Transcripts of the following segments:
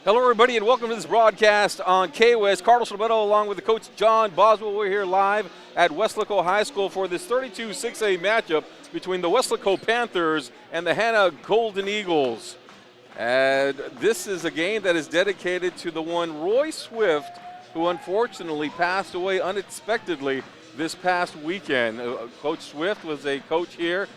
Hello, everybody, and welcome to this broadcast on KWS. Carlos Roberto, along with the coach John Boswell. We're here live at Weslaco High School for this 32-6A matchup between the Weslaco Panthers and the Hanna Golden Eagles. And this is a game that is dedicated to the one Roy Swift, who unfortunately passed away unexpectedly this past weekend. Coach Swift was a coach here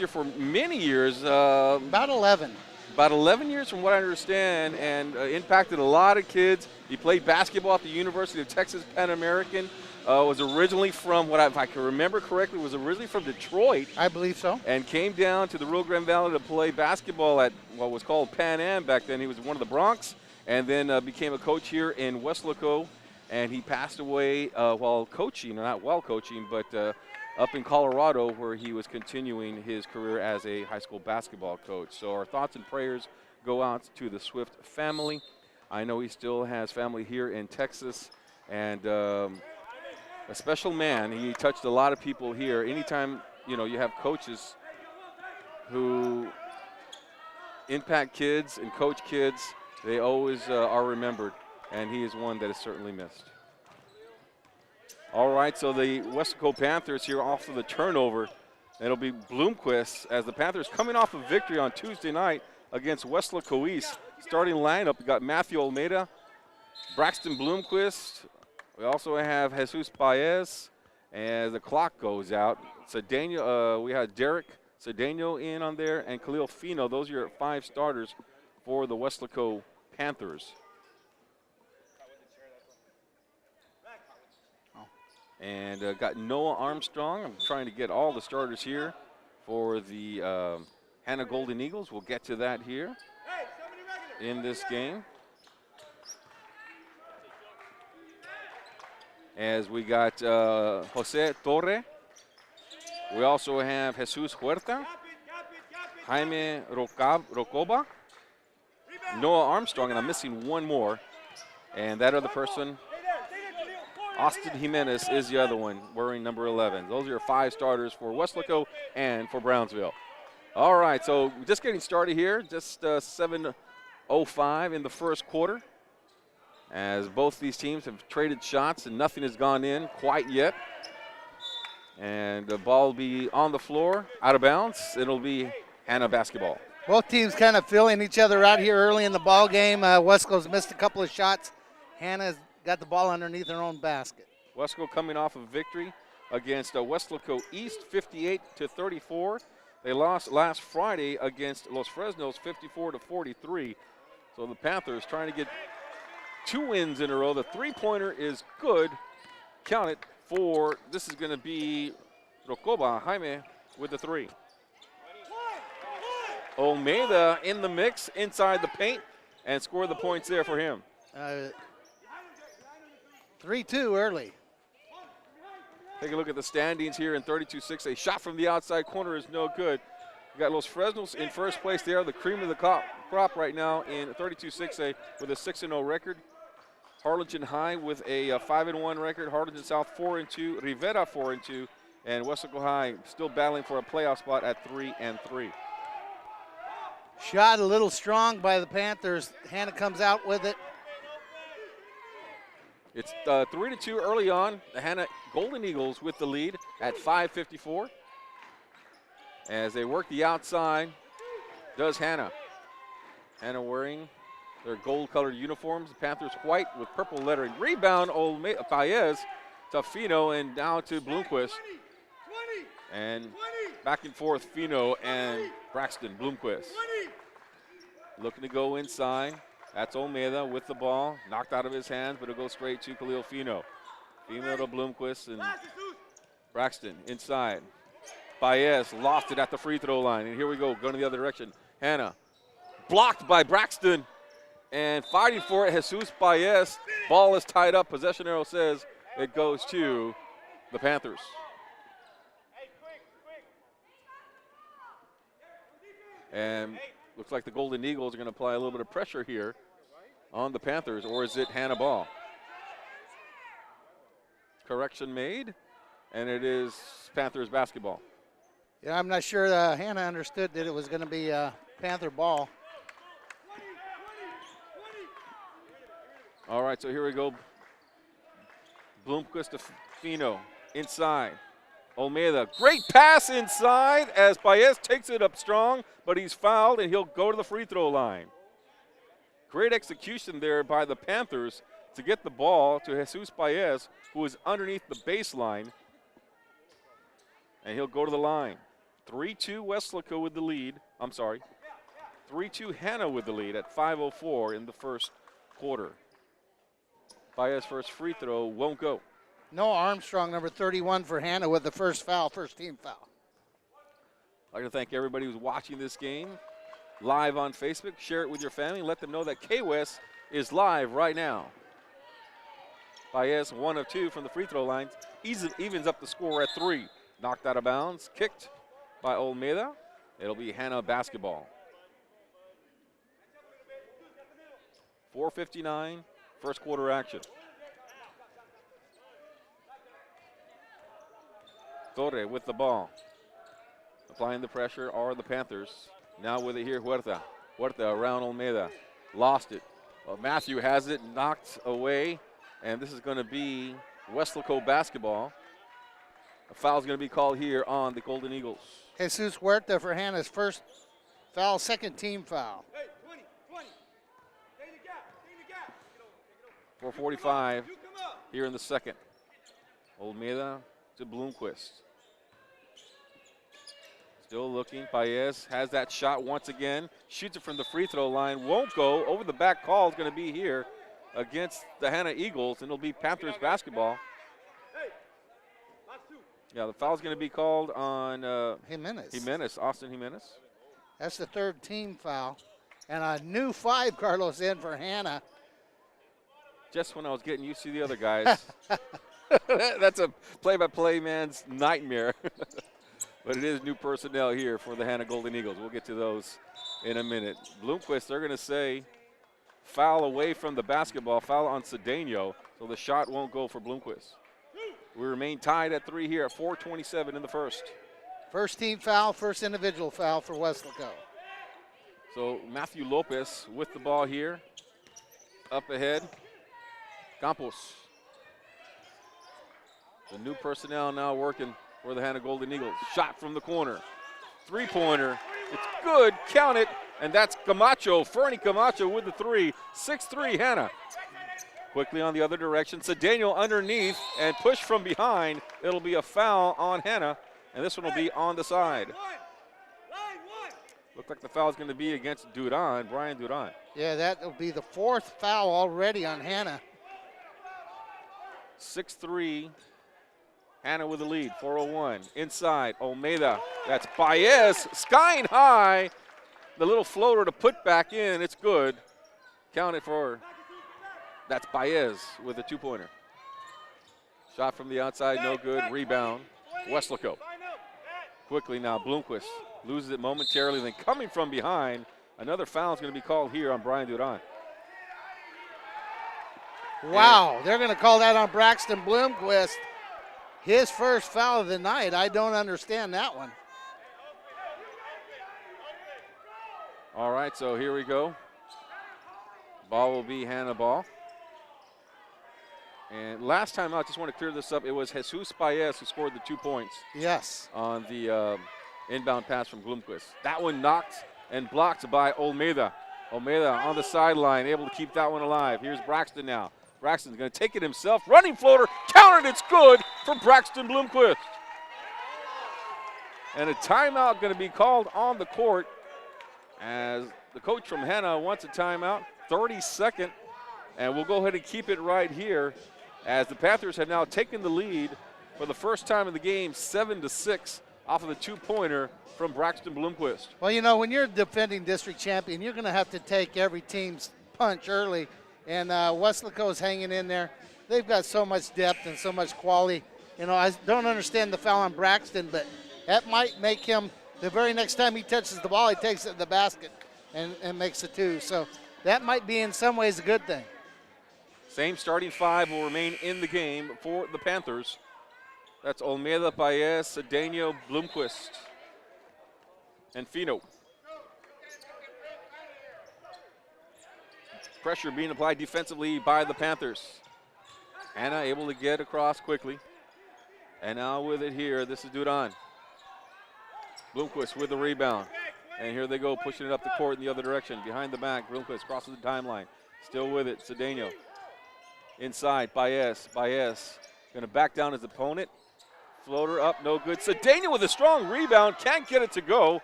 for many years. About 11. About 11 years from what I understand, and impacted a lot of kids. He played basketball at the University of Texas Pan American. Was originally from, if I can remember correctly, was originally from Detroit. I believe so. And came down to the Rio Grande Valley to play basketball at what was called Pan Am back then. He was one of the Bronx, and then became a coach here in Weslaco. And he passed away while coaching, not while coaching, but up in Colorado, where he was continuing his career as a high school basketball coach. So our thoughts and prayers go out to the Swift family. I know he still has family here in Texas, and a special man. He touched a lot of people here. Anytime you have coaches who impact kids and coach kids, they always are remembered, and he is one that is certainly missed. All right, so the Weslaco Panthers here off of the turnover. It'll be Bloomquist as the Panthers coming off a victory on Tuesday night against Weslaco East. Starting lineup, we got Matthew Almeida, Braxton Bloomquist. We also have Jesus Paez as the clock goes out. We had Derek Cedeno in on there and Khalil Fino. Those are your 5 starters for the Weslaco Panthers. And got Noah Armstrong. I'm trying to get all the starters here for the Hanna Golden Eagles. We'll get to that here in this game. As we got Jose Torre. We also have Jesus Huerta, Jaime Rocoba, Noah Armstrong, and I'm missing one more. And that other person, Austin Jimenez, is the other one, wearing number 11. Those are your 5 starters for Weslaco and for Brownsville. All right, so just getting started here, just 7:05 in the first quarter, as both these teams have traded shots and nothing has gone in quite yet. And the ball will be on the floor, out of bounds. It'll be Hanna basketball. Both teams kind of filling each other out here early in the ball game. Wesco's missed a couple of shots. Hanna's got the ball underneath their own basket. Wesco coming off a victory against Weslaco East, 58-34. They lost last Friday against Los Fresnos, 54-43. So the Panthers trying to get 2 wins in a row. The three-pointer is good. Count it for, this is going to be Rocoba, Jaime with the 3. Almeida in the mix inside the paint and scored the points there for him. 3-2 early. Take a look at the standings here in 32-6. A shot from the outside corner is no good. We got Los Fresnos in first place there, the cream of the crop right now in 32-6A with a 6-0 record. Harlingen High with a 5-1 record. Harlingen South 4-2. Rivera 4-2. And Weslaco High still battling for a playoff spot at 3-3. Shot a little strong by the Panthers. Hanna comes out with it. It's 3-2 early on. The Hanna Golden Eagles with the lead at 5:54. As they work the outside, does Hanna. Hanna wearing their gold-colored uniforms. The Panthers white with purple lettering. Rebound, Paez to Fino, and now to Bloomquist. And back and forth, Fino and Braxton Bloomquist. Looking to go inside. That's Almeida with the ball. Knocked out of his hands, but it'll go straight to Khalil Fino. Fino to Bloomquist and Braxton inside. Paez lost it at the free throw line. And here we go, going the other direction. Hanna blocked by Braxton and fighting for it, Jesus Paez. Ball is tied up. Possession arrow says it goes to the Panthers. And looks like the Golden Eagles are going to apply a little bit of pressure here on the Panthers, or is it Hanna ball? Correction made, and it is Panthers basketball. Yeah, I'm not sure Hanna understood that it was going to be Panther ball. All right, so here we go. Bloomquist to Fino, inside. Olmeda, great pass inside as Paez takes it up strong, but he's fouled and he'll go to the free throw line. Great execution there by the Panthers to get the ball to Jesus Paez, who is underneath the baseline, and he'll go to the line. 3-2 Weslaco with the lead. 3-2 Hanna with the lead at 5:04 in the first quarter. Paez first free throw won't go. Noah Armstrong, number 31 for Hanna with the first foul, first team foul. I'd like to thank everybody who's watching this game live on Facebook. Share it with your family. Let them know that K-West is live right now. Paez, 1 of 2 from the free throw line. Evens up the score at 3. Knocked out of bounds. Kicked by Olmeda. It'll be Hanna basketball. 4:59, first quarter action. Torre with the ball. Applying the pressure are the Panthers. Now with it here, Huerta. Huerta around Olmeda. Lost it. Well, Matthew has it knocked away, and this is going to be Weslaco basketball. A foul is going to be called here on the Golden Eagles. Jesus Huerta for Hanna's first foul, second team foul. 4:45 here in the second. Olmeda to Bloomquist. Still looking. Paez has that shot once again. Shoots it from the free throw line. Won't go. Over the back call is going to be here against the Hanna Eagles, and it'll be Panthers basketball. Yeah, the foul's going to be called on Jimenez. Austin Jimenez. That's the third team foul. And a new 5, Carlos, in for Hanna. Just when I was getting used to the other guys. That's a play-by-play man's nightmare. But it is new personnel here for the Hanna Golden Eagles. We'll get to those in a minute. Bloomquist, they're going to say foul away from the basketball, foul on Cedeno, so the shot won't go for Bloomquist. We remain tied at 3 here at 4:27 in the first. First team foul, first individual foul for Weslaco. So Matthew Lopez with the ball here. Up ahead. Campos. The new personnel now working for the Hanna Golden Eagles. Shot from the corner. Three-pointer. It's good. Count it. And that's Camacho. Fernie Camacho with the 3. 6-3 Hanna. Quickly on the other direction. Cedeno underneath and push from behind. It'll be a foul on Hanna. And this one will be on the side. Looks like the foul is going to be against Duran, Brian Duran. Yeah, that will be the 4th foul already on Hanna. 6-3. Hanna with the lead, 4:01. Inside, Olmeda. That's Paez, skying high. The little floater to put back in, it's good. Counted for, that's Paez with a 2-pointer. Shot from the outside, no good. Rebound, Weslaco. Quickly now, Bloomquist loses it momentarily, then coming from behind, another foul is going to be called here on Brian Duran. Wow, they're going to call that on Braxton Bloomquist. His first foul of the night. I don't understand that one. All right, so here we go. Ball will be Hanna ball. And last time out, just want to clear this up, it was Jesus Paez who scored the 2 points. Yes. On the inbound pass from Bloomquist. That one knocked and blocked by Olmeda. Olmeda on the sideline, able to keep that one alive. Here's Braxton now. Braxton's going to take it himself. Running floater, countered, it's good for Braxton Bloomquist. And a timeout going to be called on the court as the coach from Hanna wants a timeout, 32nd. And we'll go ahead and keep it right here as the Panthers have now taken the lead for the first time in the game, 7-6 off of the 2-pointer from Braxton Bloomquist. Well, you know, when you're defending district champion, you're going to have to take every team's punch early. And Weslaco's hanging in there. They've got so much depth and so much quality. You know, I don't understand the foul on Braxton, but that might make him, the very next time he touches the ball, he takes it in the basket and makes it 2. So that might be in some ways a good thing. Same starting 5 will remain in the game for the Panthers. That's Olmeda, Paez, Cedeno, Bloomquist, and Fino. pressure being applied defensively by the Panthers. Hanna able to get across quickly. And now with it here, this is Duran. Bloomquist with the rebound. And here they go, pushing it up the court in the other direction. Behind the back, Bloomquist crosses the timeline. Still with it, Cedeno. Inside, Baez. Baez going to back down his opponent. Floater up, no good. Cedeno with a strong rebound, can't get it to go.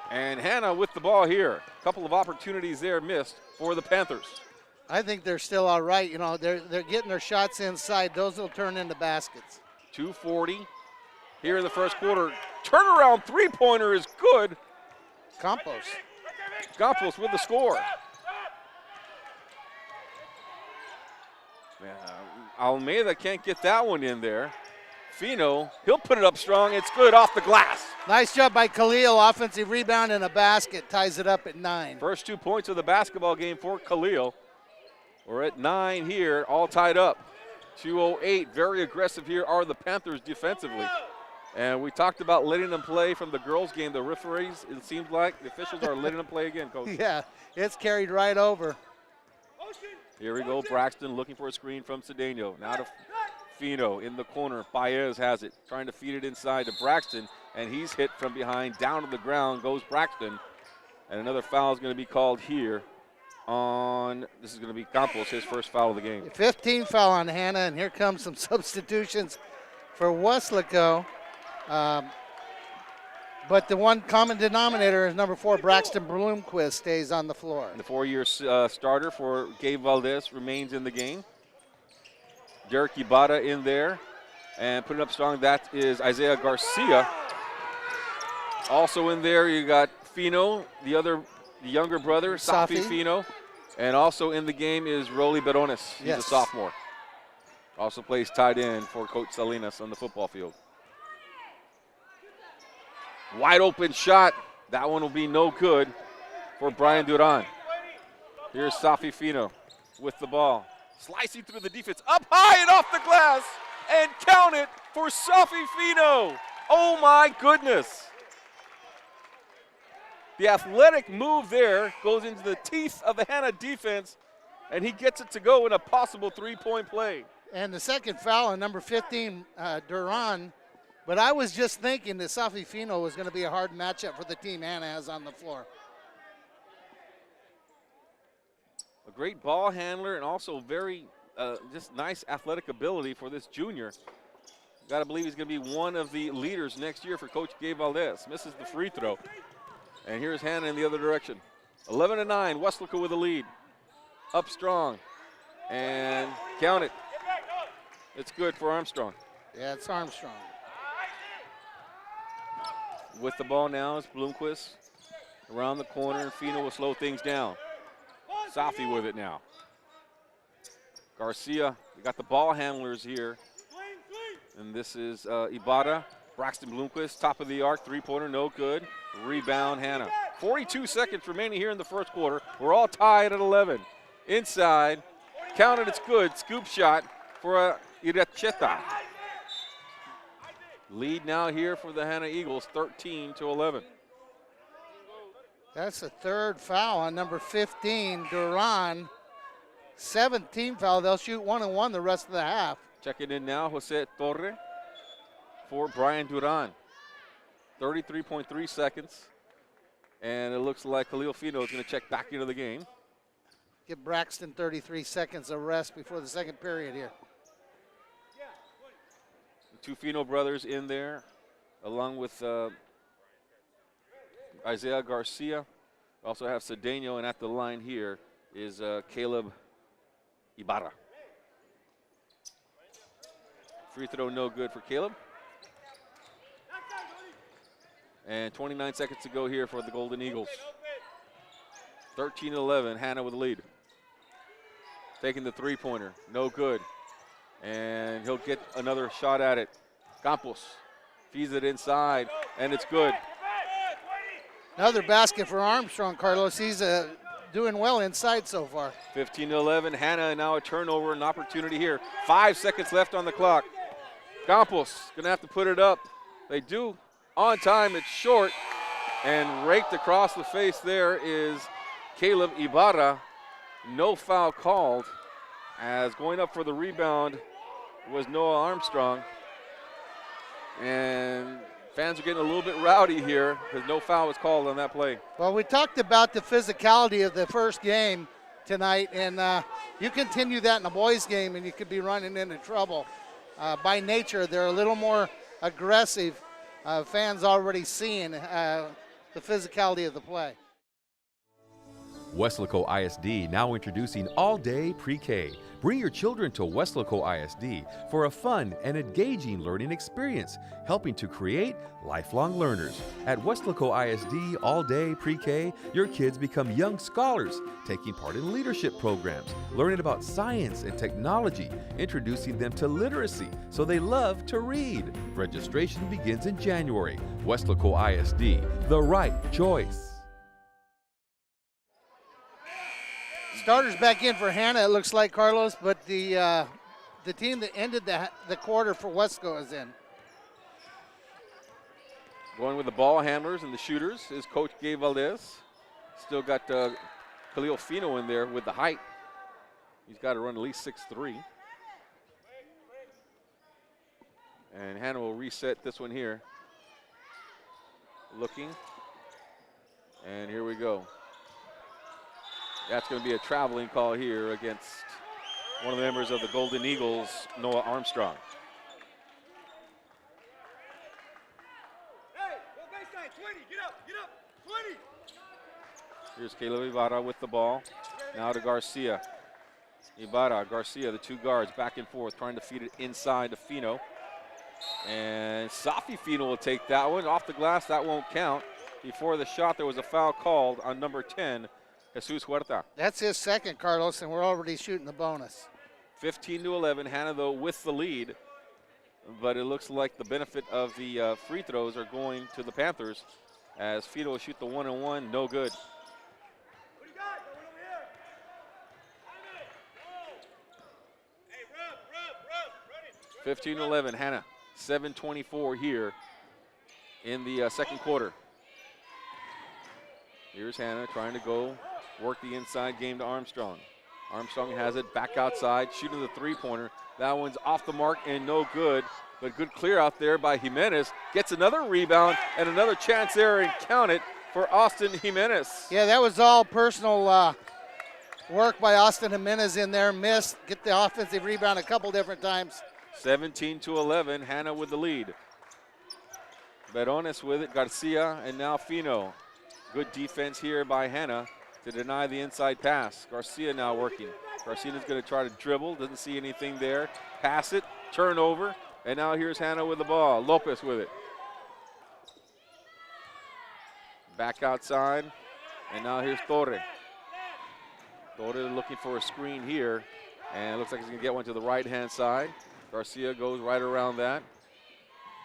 And Hanna with the ball here. A couple of opportunities there missed for the Panthers. I think they're still all right. You know, they're getting their shots inside. Those will turn into baskets. 2:40 here in the first quarter. Turnaround three-pointer is good. Campos. Campos with the score. Almeida can't get that one in there. Fino, he'll put it up strong. It's good off the glass. Nice job by Khalil. Offensive rebound and a basket. Ties it up at 9. First 2 points of the basketball game for Khalil. We're at 9 here, all tied up. 2:08, very aggressive here are the Panthers defensively. And we talked about letting them play from the girls' game. The referees, it seems like the officials are letting them play again, Coach. Yeah, it's carried right over. Here we go, Braxton looking for a screen from Cedeno. Now to Fino in the corner. Baez has it, trying to feed it inside to Braxton, and he's hit from behind. Down to the ground goes Braxton. And another foul is going to be called here on, this is going to be Campos, his first foul of the game. 15 foul on Hanna, and here comes some substitutions for Weslaco. But the one common denominator is number 4, Braxton Bloomquist, stays on the floor. The 4-year starter for Gabe Valdez remains in the game. Derek Ibarra in there. And putting up strong, that is Isaiah Garcia. Also in there, you got Fino, the younger brother, Safi Fino. And also in the game is Rolly Berones. He's a sophomore. Also plays tight end for Coach Salinas on the football field. Wide open shot. That one will be no good for Brian Duran. Here's Safi Fino with the ball. Slicing through the defense. Up high and off the glass. And count it for Safi Fino. Oh my goodness. The athletic move there goes into the teeth of the Hanna defense, and he gets it to go in a possible three-point play. And the second foul on number 15, Duran. But I was just thinking that Safi Fino was going to be a hard matchup for the team Hanna has on the floor. A great ball handler and also very just nice athletic ability for this junior. Got to believe he's going to be one of the leaders next year for Coach Gabe Valdez. Misses the free throw. And here's Hanna in the other direction. 11-9, Weslaco with the lead. Up strong. And count it. It's good for Armstrong. Yeah, it's Armstrong. With the ball now is Bloomquist. Around the corner, and Fino will slow things down. Safi with it now. Garcia, we got the ball handlers here. And this is Ibarra. Braxton Bloomquist, top of the arc, three-pointer, no good. Rebound, Hanna. 42 seconds remaining here in the first quarter. We're all tied at 11. Inside, counted, it's good. Scoop shot for Iracheta. Lead now here for the Hanna Eagles, 13-11. That's the third foul on number 15, Duran. 17 foul. They'll shoot 1-1 the rest of the half. Checking in now, Jose Torre for Brian Duran. 33.3 seconds. And it looks like Khalil Fino is going to check back into the game. Give Braxton 33 seconds of rest before the second period here. The two Fino brothers in there, along with Isaiah Garcia. We also have Cedeno, and at the line here is Caleb Ibarra. Free throw no good for Caleb. And 29 seconds to go here for the Golden Eagles. 13-11, Hanna with the lead. Taking the three-pointer, no good. And he'll get another shot at it. Campos feeds it inside, and it's good. Another basket for Armstrong, Carlos. He's doing well inside so far. 15-11, Hanna, now a turnover, an opportunity here. 5 seconds left on the clock. Campos gonna have to put it up. They do on time, it's short. And raked across the face there is Caleb Ibarra. no foul called, as going up for the rebound was Noah Armstrong. And fans are getting a little bit rowdy here because no foul was called on that play. Well, we talked about the physicality of the first game tonight, and you continue that in a boys' game and you could be running into trouble. By nature, they're a little more aggressive. Fans already seeing the physicality of the play. Weslaco ISD now introducing all-day pre-K. Bring your children to Weslaco ISD for a fun and engaging learning experience, helping to create lifelong learners. At Weslaco ISD all-day pre-K, your kids become young scholars, taking part in leadership programs, learning about science and technology, introducing them to literacy so they love to read. Registration begins in January. Weslaco ISD, the right choice. Starters back in for Hanna, it looks like, Carlos, but the team that ended the quarter for Weslaco is in. Going with the ball handlers and the shooters is Coach Gabe Valdez. Still got Khalil Fino in there with the height. He's got to run at least 6'3". And Hanna will reset this one here. Looking. And here we go. That's going to be a traveling call here against one of the members of the Golden Eagles, Noah Armstrong. Hey, go baseline, 20, get up, 20. Here's Caleb Ibarra with the ball. Now to Garcia. Ibarra, Garcia, the two guards, back and forth, trying to feed it inside to Fino. And Safi Fino will take that one. Off the glass, that won't count. Before the shot, there was a foul called on number 10, Jesus Huerta. That's his second, Carlos, and we're already shooting the bonus. 15-11, Hanna, though, with the lead. But it looks like the benefit of the free throws are going to the Panthers as Fino will shoot the 1-and-1, no good. What do you got? Going over here. 15-11, Hanna. 7:24 here in the second quarter. Here's Hanna trying to go work the inside game to Armstrong. Armstrong has it back outside, shooting the three-pointer. That one's off the mark and no good, but good clear out there by Jimenez. Gets another rebound and another chance there, and count it for Austin Jimenez. Yeah, that was all personal work by Austin Jimenez in there. Missed, get the offensive rebound a couple different times. 17-11, Hanna with the lead. Verones with it, Garcia, and now Fino. Good defense here by Hanna to deny the inside pass. Garcia now working. Garcia's going to try to dribble, doesn't see anything there. Pass it, turnover, and now here's Hanna with the ball. Lopez with it. Back outside, and now here's Torre. Torre looking for a screen here, and it looks like he's going to get one to the right-hand side. Garcia goes right around that.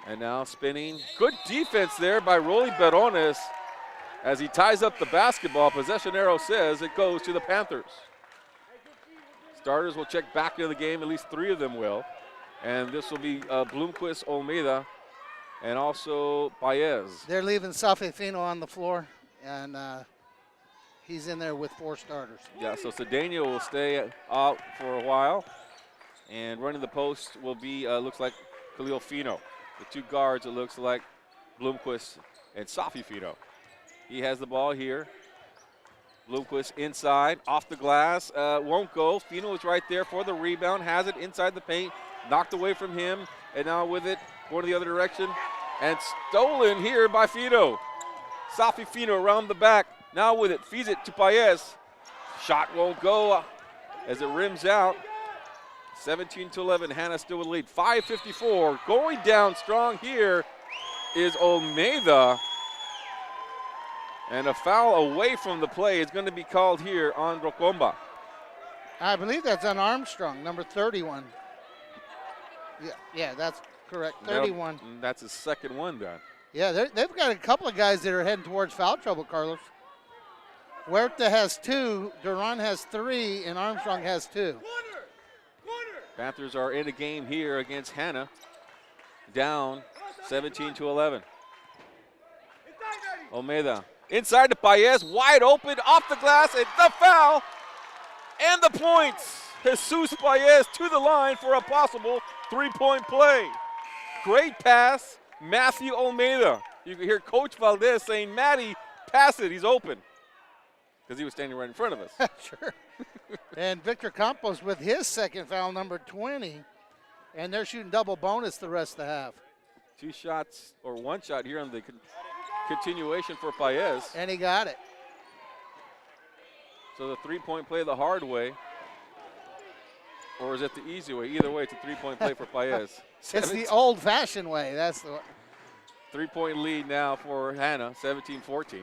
And now spinning. Good defense there by Rolly Berones as he ties up the basketball. Possession arrow says it goes to the Panthers. Starters will check back into the game. At least three of them will. And this will be Blomquist, Olmeda, and also Paez. They're leaving Safi Fino on the floor, and he's in there with four starters. Yeah, so Cedeno will stay out for a while. And running the post will be, looks like Khalil Fino. The two guards, it looks like Blomquist and Safi Fino. He has the ball here. Blomquist inside, off the glass, won't go. Fino is right there for the rebound, has it inside the paint, knocked away from him, and now with it, going to the other direction, and stolen here by Fino. Safi Fino around the back, now with it, feeds it to Paez. Shot won't go as it rims out. 17-11, Hanna still with the lead. 5:54, going down strong here is Olmeda. And a foul away from the play is going to be called here on Rocomba. I believe that's on Armstrong, number 31. Yeah, that's correct, 31. That's his second one done. Yeah, they've got a couple of guys that are heading towards foul trouble, Carlos. Huerta has 2, Duran has 3, and Armstrong has 2. Panthers are in a game here against Hanna, down 17-11. Olmeda inside to Paez, wide open, off the glass, and the foul And the points. Jesus Paez to the line for a possible three-point play. Great pass, Matthew Almeida. You can hear Coach Valdez saying, Matty, pass it, he's open. Because he was standing right in front of us. Sure. And Victor Campos with his second foul, number 20. And they're shooting double bonus the rest of the half. 2 shots, or 1 shot here on the continuation for Paez. And he got it. So the three-point play the hard way. Or is it the easy way? Either way, it's a three-point play for Paez. It's the old-fashioned way. That's the 3-point lead now for Hanna, 17-14.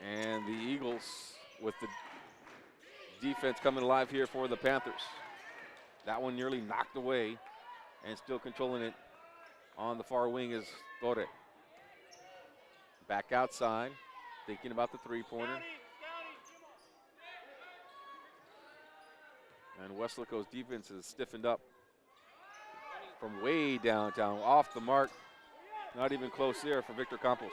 And the Eagles with the defense coming alive here for the Panthers. That one nearly knocked away, and still controlling it on the far wing is Torre. Back outside, thinking about the three-pointer. And Weslaco's defense is stiffened up from way downtown, off the mark. Not even close there for Victor Campos.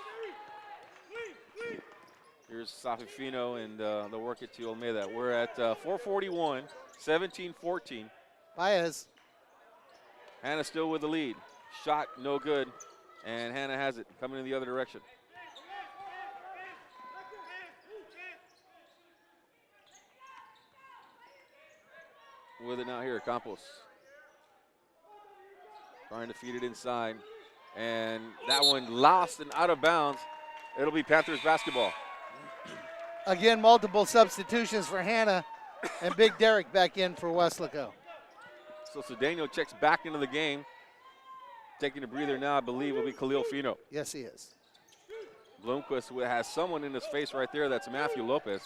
Here's Safifino, and they'll work it to Almeida. We're at 4:41, 17-14. Paez. Hanna still with the lead. Shot no good, and Hanna has it coming in the other direction. With it now here, Campos. Trying to feed it inside. And that one lost and out of bounds. It'll be Panthers basketball. Again, multiple substitutions for Hanna, and Big Derek back in for Weslaco. So Cedeno checks back into the game. Taking a breather now, I believe, will be Khalil Fino. Yes, he is. Bloomquist has someone in his face right there. That's Matthew Lopez.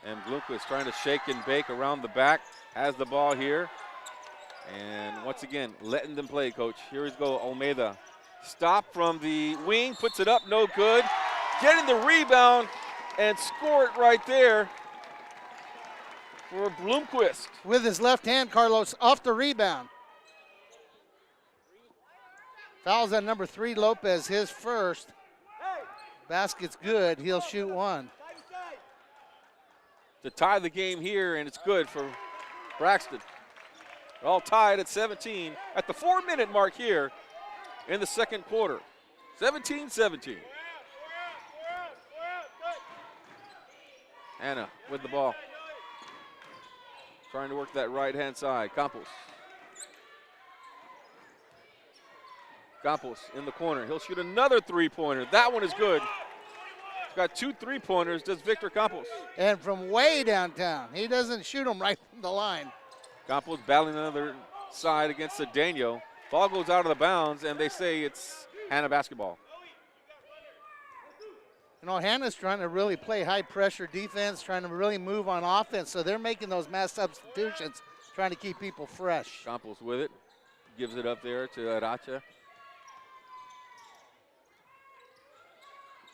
And Bloomquist trying to shake and bake around the back. Has the ball here. And once again, letting them play, Coach. Here we go, Almeida. Stop from the wing, puts it up, no good. Getting the rebound and score it right there for Bloomquist. With his left hand, Carlos, off the rebound. Fouls on number 3, Lopez, his first. Basket's good, he'll shoot one. To tie the game here, and it's good for Braxton. They're all tied at 17 at the 4-minute mark here in the second quarter. 17-17. Hanna with the ball. Trying to work that right-hand side. Campos. Campos in the corner. He'll shoot another three-pointer. That one is good. He's got 2 3-pointers, does Victor Campos. And from way downtown. He doesn't shoot them right from the line. Campos battling another side against Cedeno. Ball goes out of the bounds, and they say it's Hanna basketball. You know, Hanna's trying to really play high-pressure defense, trying to really move on offense, so they're making those mass substitutions, trying to keep people fresh. Campos with it. Gives it up there to Aracha.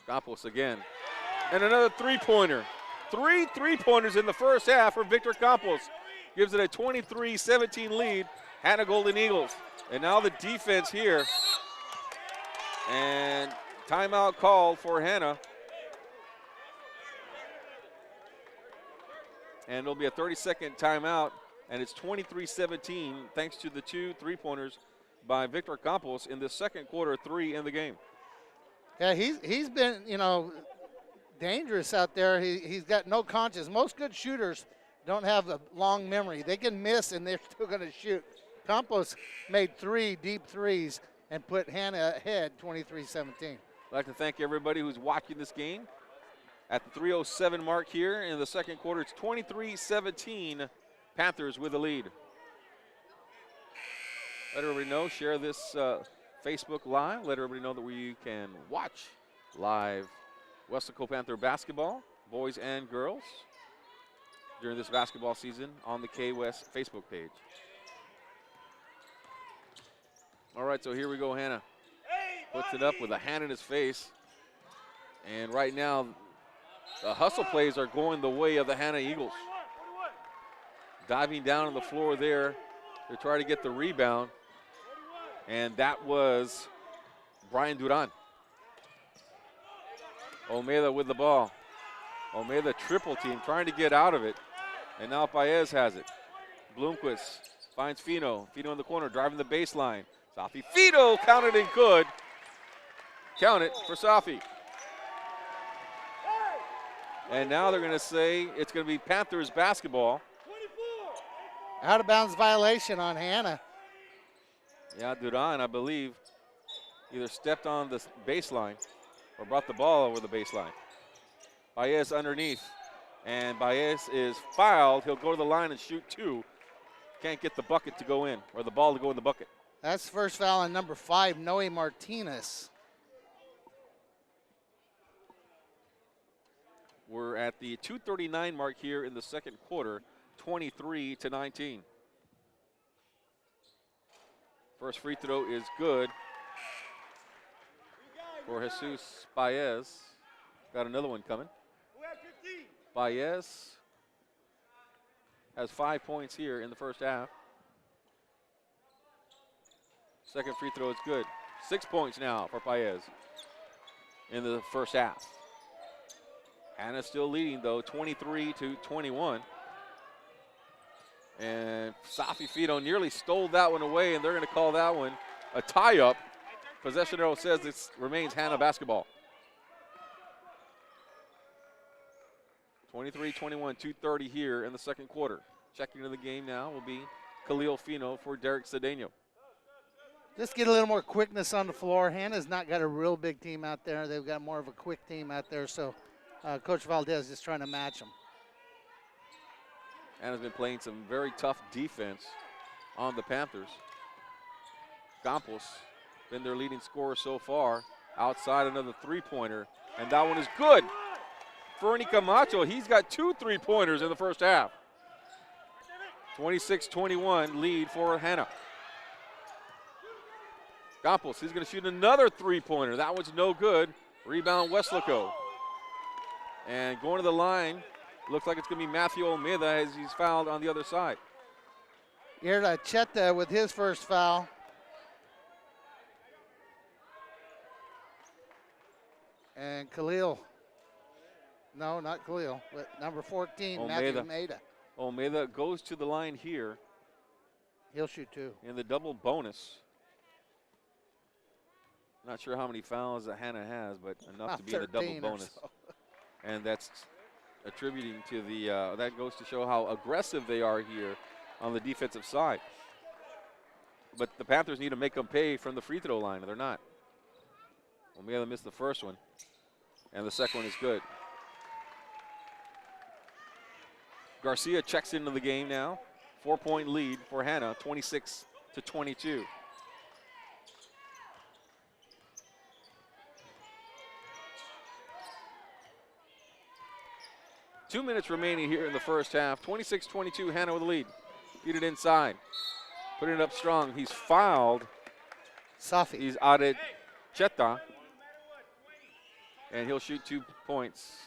Campos again. And another three-pointer. 3 3-pointers in the first half for Victor Campos. Gives it a 23-17 lead. Hanna Golden Eagles. And now the defense here. And timeout called for Hanna. And it'll be a 30-second timeout. And it's 23-17 thanks to the 2 3-pointers by Victor Campos in the second quarter, 3 in the game. Yeah, he's been, you know, dangerous out there. He's got no conscience. Most good shooters don't have a long memory. They can miss, and they're still going to shoot. Campos made 3 deep threes and put Hanna ahead 23-17. I'd like to thank everybody who's watching this game. At the 3:07 mark here in the second quarter, it's 23-17, Panthers with the lead. Let everybody know, share this Facebook Live. Let everybody know that we can watch live Weslaco Panther basketball, boys and girls, during this basketball season on the K-West Facebook page. All right, so here we go, Hanna. Puts it up with a hand in his face. And right now, the hustle plays are going the way of the Hanna Eagles. Diving down on the floor there to try to get the rebound. And that was Brian Duran. Almeida with the ball. Omeda triple team, trying to get out of it. And now Paez has it. Bloomquist finds Fino. Fino in the corner, driving the baseline. Safi Fino counted and good. Count it for Safi. And now they're going to say it's going to be Panthers basketball. Out of bounds violation on Hanna. Yeah, Duran, I believe, either stepped on the baseline or brought the ball over the baseline. Baez underneath, and Baez is fouled. He'll go to the line and shoot 2. Can't get the bucket to go in, or the ball to go in the bucket. That's first foul on number 5, Noe Martinez. We're at the 2:39 mark here in the second quarter, 23-19. First free throw is good for Jesus Baez. Got another one coming. Baez has 5 points here in the first half. Second free throw is good. 6 points now for Baez in the first half. Hanna still leading, though, 23-21. And Safi Fino nearly stole that one away, and they're going to call that one a tie-up. Possession arrow says this remains Hanna basketball. 23-21, 2:30 here in the second quarter. Checking into the game now will be Khalil Fino for Derek Cedeno. Just get a little more quickness on the floor. Hanna's not got a real big team out there. They've got more of a quick team out there, so Coach Valdez is trying to match them. Hanna's been playing some very tough defense on the Panthers. Campos been their leading scorer so far. Outside another three-pointer, and that one is good. Fernie Camacho, he's got 2 3-pointers in the first half. 26-21 lead for Hanna. Campos, he's going to shoot another 3-pointer. That one's no good. Rebound Weslaco. And going to the line, looks like it's going to be Matthew Almeida as he's fouled on the other side. Here's Cheta with his first foul. And Khalil. No, not Khalil, but number 14, Matthew Almeida. Almeida goes to the line here. He'll shoot 2. In the double bonus. Not sure how many fouls that Hanna has, but enough to be in the double bonus. So. And that's attributing to the, that goes to show how aggressive they are here on the defensive side. But the Panthers need to make them pay from the free throw line, and they're not. Almeida missed the first one, and the second one is good. Garcia checks into the game now. 4-point lead for Hanna, 26-22. Two minutes remaining here in the first half. 26-22, Hanna with the lead. Feed it inside. Put it up strong. He's fouled. Safi. He's out at Cheta. And he'll shoot 2 points.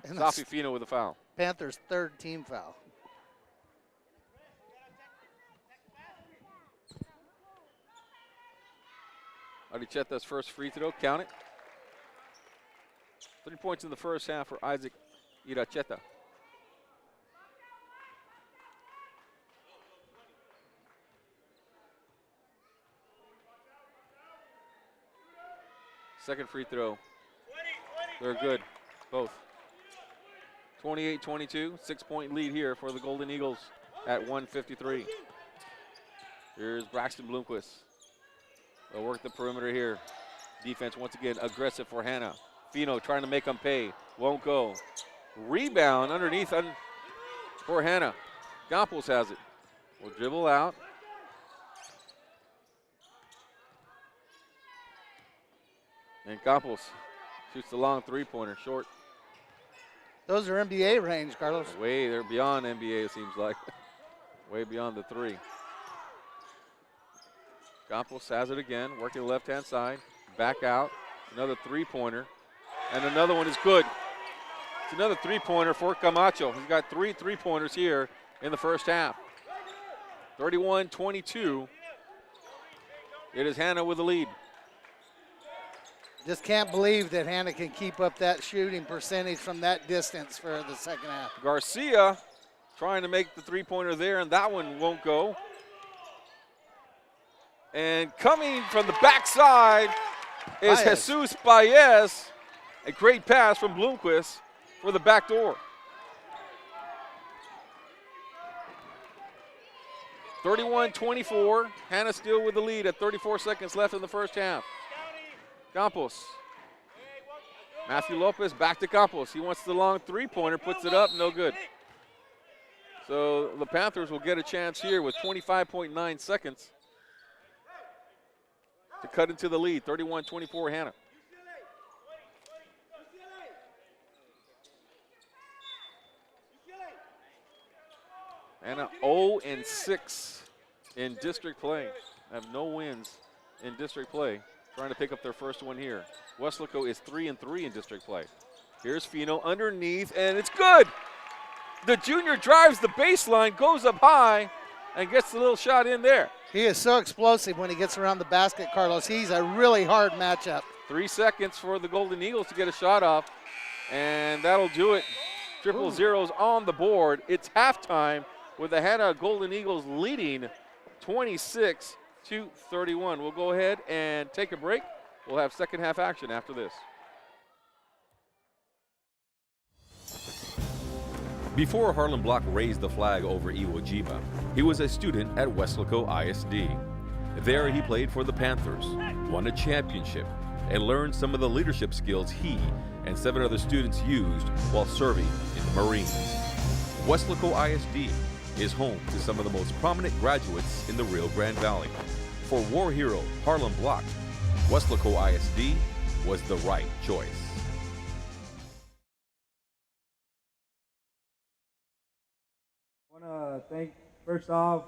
Safi Fino with a foul. Panthers' 3rd team foul. Cheta's first free throw, count it. 3 points in the first half for Isaac Iracheta. Second free throw. They're good, both. 28-22, 6-point lead here for the Golden Eagles at 1:53. Here's Braxton Bloomquist. They'll work the perimeter here. Defense once again aggressive for Hanna. Fino trying to make them pay. Won't go. Rebound underneath for Hanna. Campos has it. Will dribble out. And Campos shoots the long 3-pointer, short. Those are NBA range, Carlos. They're beyond NBA, it seems like. Way beyond the 3. Campos has it again, working the left-hand side. Back out, another 3-pointer. And another one is good. It's another 3-pointer for Camacho. He's got 3 3-pointers here in the first half. 31-22. It is Hanna with the lead. Just can't believe that Hanna can keep up that shooting percentage from that distance for the second half. Garcia trying to make the three-pointer there, and that one won't go. And coming from the backside is Baez. Jesus Baez. A great pass from Bloomquist for the back door. 31-24. Hanna still with the lead at 34 seconds left in the first half. Campos. Matthew Lopez back to Campos. He wants the long three-pointer, puts it up, no good. So the Panthers will get a chance here with 25.9 seconds to cut into the lead. 31-24 Hanna. Hanna 0-6 in district play. Have no wins in district play. Trying to pick up their first one here. Weslaco is 3-3 in district play. Here's Fino underneath, and it's good. The junior drives the baseline, goes up high, and gets the little shot in there. He is so explosive when he gets around the basket, Carlos. He's a really hard matchup. 3 seconds for the Golden Eagles to get a shot off, and that'll do it. Triple zeros on the board. It's halftime with the Hanna Golden Eagles leading 26-31. We'll go ahead and take a break. We'll have second half action after this. Before Harlan Block raised the flag over Iwo Jima, he was a student at Weslaco ISD. There he played for the Panthers, won a championship, and learned some of the leadership skills he and 7 other students used while serving in the Marines. Weslaco ISD is home to some of the most prominent graduates in the Rio Grande Valley. For war hero Harlan Block, Weslaco ISD was the right choice. I want to thank, first off,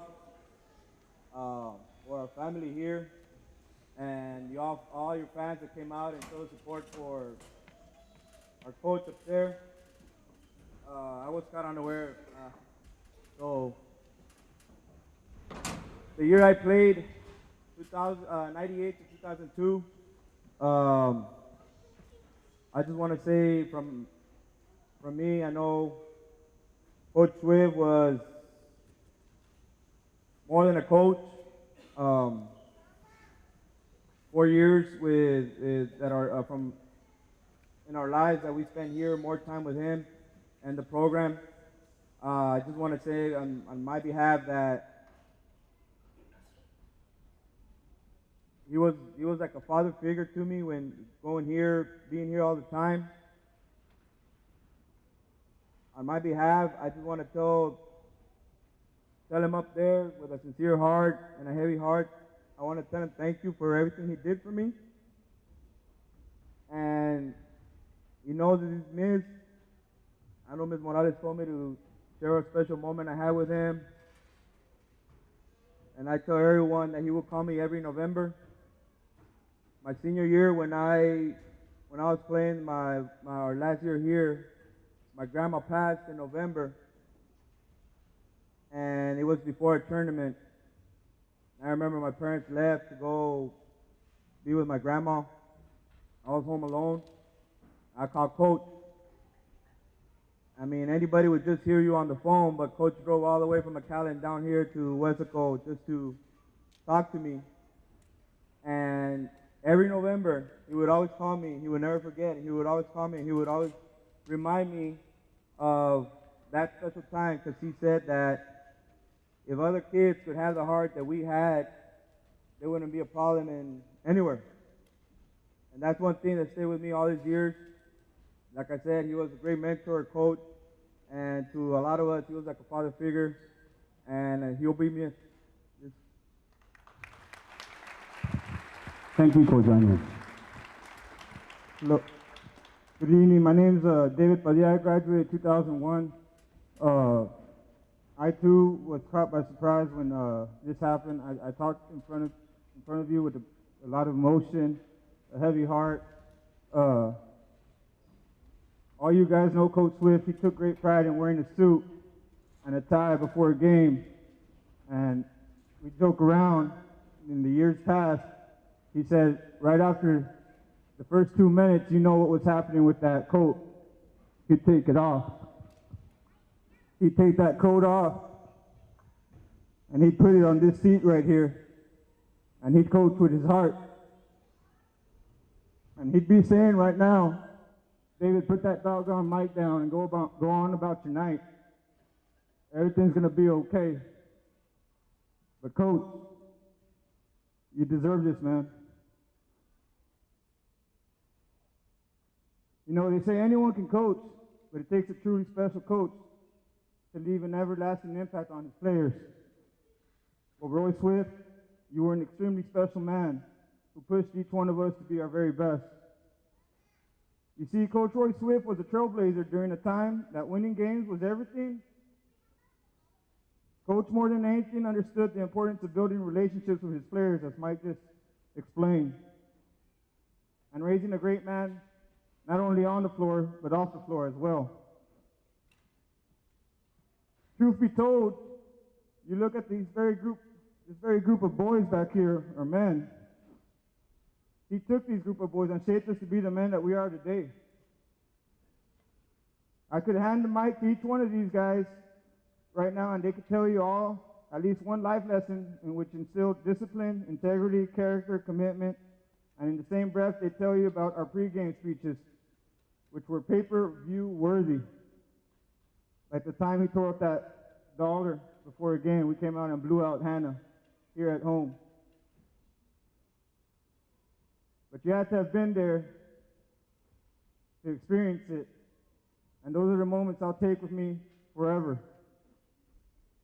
for our family here and all your fans that came out and showed support for our coach up there. I was kind of unaware. So the year I played, 98 to 2002, I just want to say from me, I know Coach Swift was more than a coach. 4 years that are in our lives that we spent here, more time with him and the program. I just want to say on my behalf that he was like a father figure to me when going here, being here all the time. On my behalf, I just want to tell him up there with a sincere heart and a heavy heart, I want to tell him thank you for everything he did for me. And he knows that he's missed. I know Ms. Morales told me to share a special moment I had with him. And I tell everyone that he will call me every November. My senior year, when I was playing our last year here, my grandma passed in November, and it was before a tournament. I remember my parents left to go be with my grandma. I was home alone. I called Coach. I mean, anybody would just hear you on the phone, but Coach drove all the way from McAllen down here to Weslaco just to talk to me. And every November, he would always call me. He would never forget. He would always call me, and he would always remind me of that special time, because he said that if other kids could have the heart that we had, there wouldn't be a problem anywhere. And that's one thing that stayed with me all these years. Like I said, he was a great mentor, coach, and to a lot of us, he was like a father figure, and he'll be missed. Thank you, Coach Daniel. Look, good evening. My name is David Padilla. I graduated 2001. I too was caught by surprise when this happened. I talked in front of you with a lot of emotion, a heavy heart. All you guys know Coach Swift. He took great pride in wearing a suit and a tie before a game. And we joke around in the years past. He said right after the first 2 minutes, you know what was happening with that coat. He'd take it off. He'd take that coat off, and he'd put it on this seat right here, and he'd coach with his heart. And he'd be saying right now, David, put that doggone mic down and go on about your night. Everything's going to be okay. But coach, you deserve this, man. You know, they say anyone can coach, but it takes a truly special coach to leave an everlasting impact on his players. Well, Roy Swift, you were an extremely special man who pushed each one of us to be our very best. You see, Coach Roy Swift was a trailblazer during a time that winning games was everything. Coach, more than anything, understood the importance of building relationships with his players, as Mike just explained, and raising a great man, not only on the floor, but off the floor as well. Truth be told, you look at this very group of boys back here, or men. He took these group of boys and shaped us to be the men that we are today. I could hand the mic to each one of these guys right now, and they could tell you all at least one life lesson in which instilled discipline, integrity, character, commitment, and in the same breath, they tell you about our pregame speeches, which were pay-per-view worthy. Like the time he tore up that dollar before a game, we came out and blew out Hanna here at home. But you had to have been there to experience it. And those are the moments I'll take with me forever.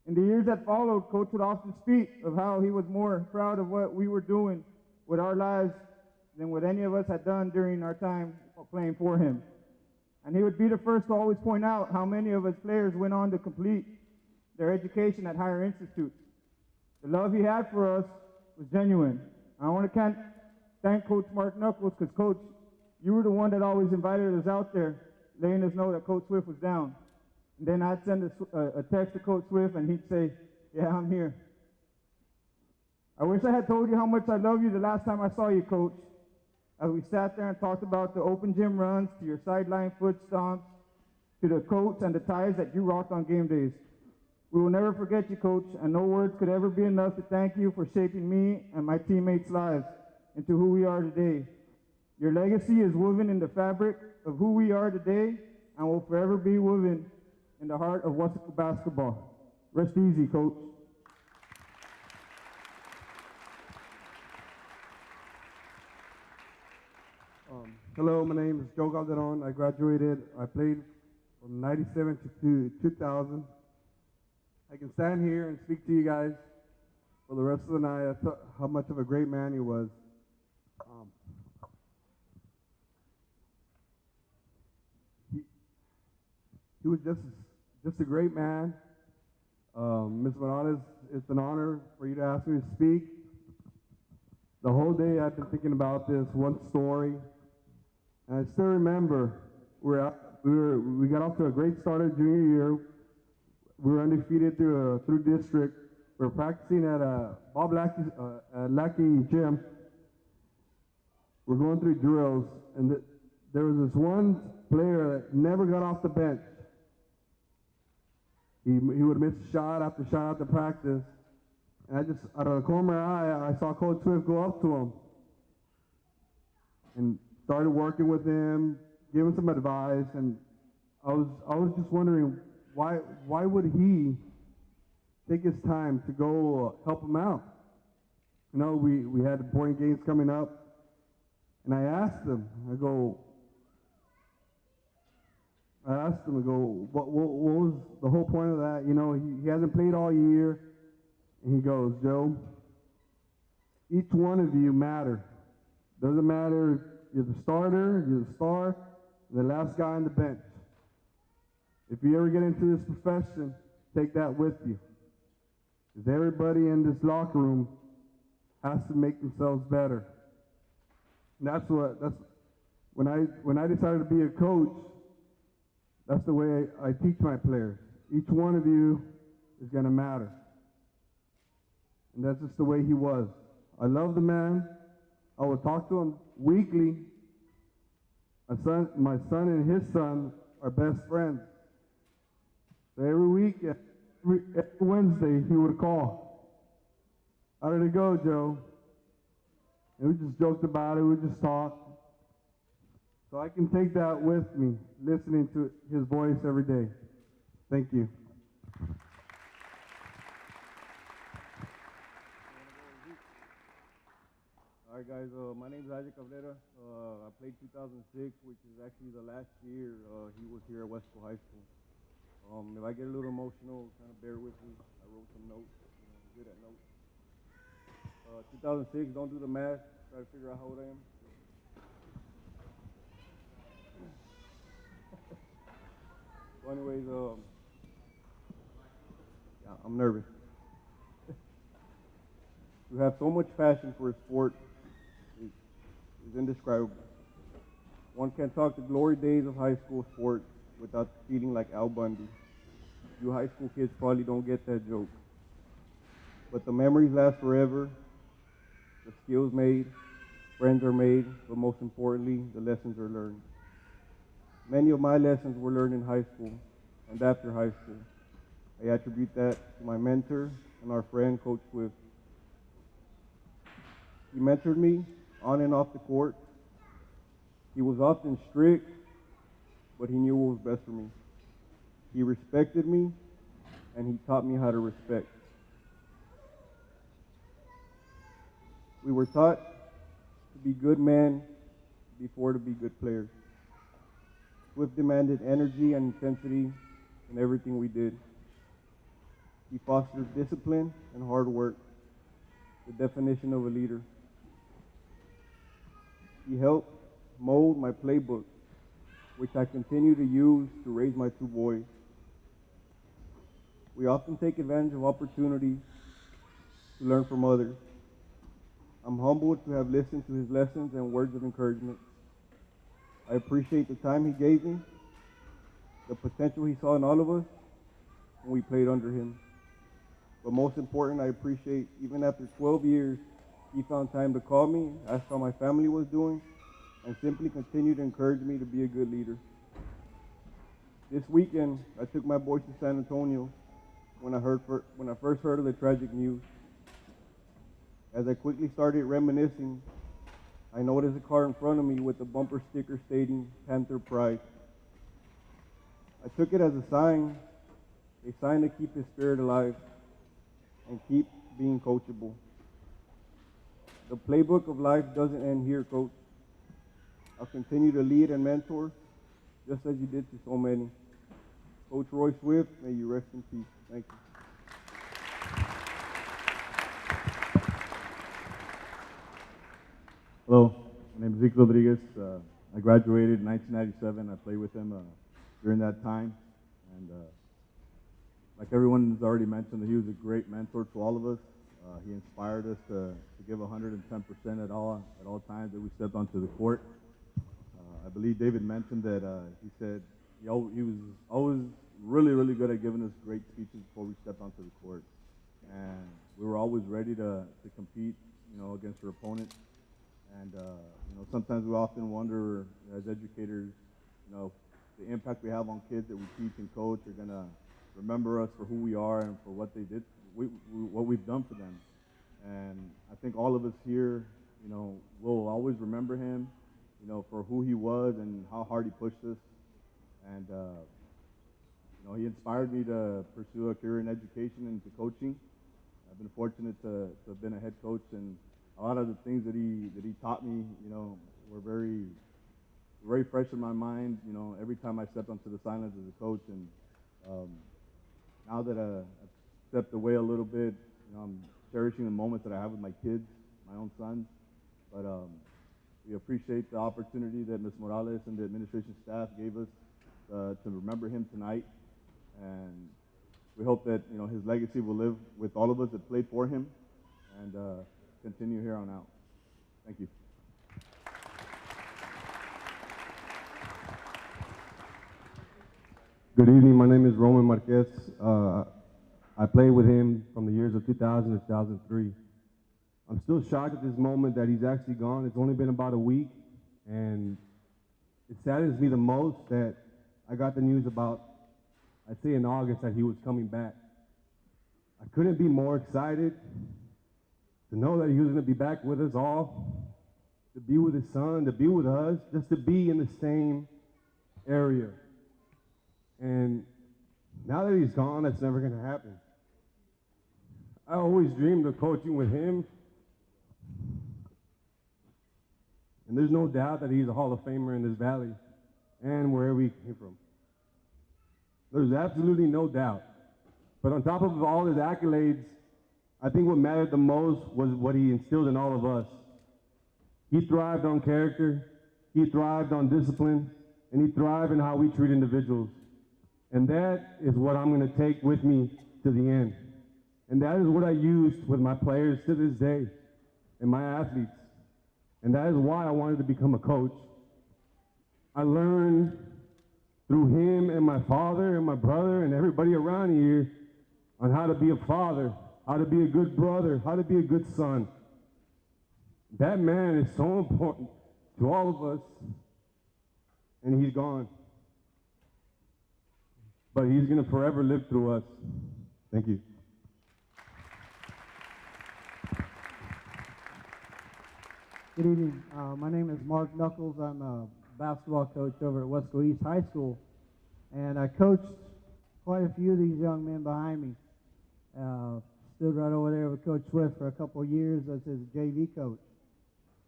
In the years that followed, Coach would often speak of how he was more proud of what we were doing with our lives than what any of us had done during our time playing for him. And he would be the first to always point out how many of his players went on to complete their education at higher institutes. The love he had for us was genuine. I want to thank Coach Mark Knuckles, because Coach, you were the one that always invited us out there, letting us know that Coach Swift was down. And then I'd send a text to Coach Swift, and he'd say, yeah, I'm here. I wish I had told you how much I love you the last time I saw you, Coach, as we sat there and talked about the open gym runs, to your sideline foot stomps, to the coats and the ties that you rocked on game days. We will never forget you, Coach, and no words could ever be enough to thank you for shaping me and my teammates' lives into who we are today. Your legacy is woven in the fabric of who we are today and will forever be woven in the heart of Weslaco basketball. Rest easy, Coach. Hello, my name is Joe Calderon. I graduated, I played from 97 to 2000. I can stand here and speak to you guys for the rest of the night. How much of a great man he was. He was just a great man. Ms. Morales, it's an honor for you to ask me to speak. The whole day I've been thinking about this one story, and I still remember we got off to a great start at junior year. We were undefeated through district. We were practicing at Bob Lackey gym. We're going through drills, and there was this one player that never got off the bench. He would miss shot after practice. And I just, out of the corner of my eye, I saw Coach Swift go up to him and started working with him, giving some advice, and I was just wondering why would he take his time to go help him out? You know, we had important games coming up, and I asked him, what was the whole point of that? You know, he hasn't played all year. And he goes, Joe, each one of you matter. Doesn't matter if you're the starter, you're the star, the last guy on the bench. If you ever get into this profession, take that with you. Because everybody in this locker room has to make themselves better. And when I decided to be a coach, that's the way I teach my players. Each one of you is going to matter. And that's just the way he was. I love the man. I would talk to him weekly, my son and his son are best friends. So every week, every Wednesday, he would call. How did it go, Joe? And we just joked about it, we just talked. So I can take that with me, listening to his voice every day. Thank you. All right, guys, my name is Isaac Cabrera. I played 2006, which is actually the last year he was here at Weslaco High School. If I get a little emotional, kind of bear with me. I wrote some notes, I'm good at notes. 2006, don't do the math, try to figure out how old I am. So anyways, yeah, I'm nervous. To have so much passion for a sport is indescribable. One can't talk the glory days of high school sports without feeling like Al Bundy. You high school kids probably don't get that joke. But the memories last forever, the skills made, friends are made, but most importantly, the lessons are learned. Many of my lessons were learned in high school and after high school. I attribute that to my mentor and our friend, Coach Swift. He mentored me on and off the court. He was often strict, but he knew what was best for me. He respected me, and he taught me how to respect. We were taught to be good men before to be good players. Swift demanded energy and intensity in everything we did. He fostered discipline and hard work, the definition of a leader. He helped mold my playbook, which I continue to use to raise my two boys. We often take advantage of opportunities to learn from others. I'm humbled to have listened to his lessons and words of encouragement. I appreciate the time he gave me, the potential he saw in all of us when we played under him. But most important, I appreciate, even after 12 years, he found time to call me, ask how my family was doing, and simply continue to encourage me to be a good leader. This weekend, I took my boys to San Antonio when I first heard of the tragic news. As I quickly started reminiscing, I noticed a car in front of me with a bumper sticker stating Panther Pride. I took it as a sign to keep his spirit alive and keep being coachable. The playbook of life doesn't end here, Coach. I'll continue to lead and mentor, just as you did to so many. Coach Roy Swift, may you rest in peace. Thank you. Hello, my name is Zeke Rodriguez. I graduated in 1997. I played with him during that time. And like everyone has already mentioned, he was a great mentor to all of us. He inspired us to give 110% at all times that we stepped onto the court. I believe David mentioned that he said he was always really, really good at giving us great speeches before we stepped onto the court. And we were always ready to compete, against our opponents. And, sometimes we often wonder as educators, the impact we have on kids that we teach and coach are going to remember us for who we are and for what they did, what we've done for them. And I think all of us here, will always remember him, for who he was and how hard he pushed us. And, he inspired me to pursue a career in education and to coaching. I've been fortunate to have been a head coach, and a lot of the things that he taught me, were very fresh in my mind, every time I stepped onto the sidelines as a coach. And now that I've stepped away a little bit, I'm cherishing the moments that I have with my kids, my own sons. But we appreciate the opportunity that Ms. Morales and the administration staff gave us to remember him tonight. And we hope that, his legacy will live with all of us that played for him and continue here on out. Thank you. Good evening, my name is Roman Marquez. I played with him from the years of 2000 to 2003. I'm still shocked at this moment that he's actually gone. It's only been about a week, and it saddens me the most that I got the news about, I'd say in August, that he was coming back. I couldn't be more excited to know that he was going to be back with us all, to be with his son, to be with us, just to be in the same area. And now that he's gone, that's never going to happen. I always dreamed of coaching with him. And there's no doubt that he's a Hall of Famer in this valley and wherever he came from. There's absolutely no doubt. But on top of all his accolades, I think what mattered the most was what he instilled in all of us. He thrived on character, he thrived on discipline, and he thrived in how we treat individuals. And that is what I'm going to take with me to the end. And that is what I use with my players to this day and my athletes. And that is why I wanted to become a coach. I learned through him and my father and my brother and everybody around here on how to be a father, how to be a good brother, how to be a good son. That man is so important to all of us, and he's gone. But he's going to forever live through us. Thank you. Good evening. My name is Mark Knuckles. I'm a basketball coach over at Weslaco East High School, and I coached quite a few of these young men behind me. Stood right over there with Coach Swift for a couple of years as his JV coach.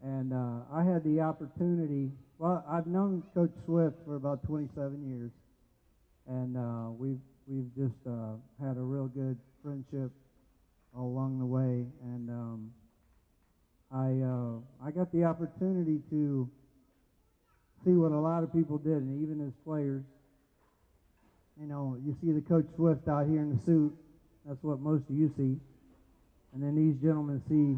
And I had the opportunity, well, I've known Coach Swift for about 27 years, and we've just had a real good friendship all along the way. And I got the opportunity to see what a lot of people did, and even as players. You know, you see the Coach Swift out here in the suit. That's what most of you see. And then these gentlemen see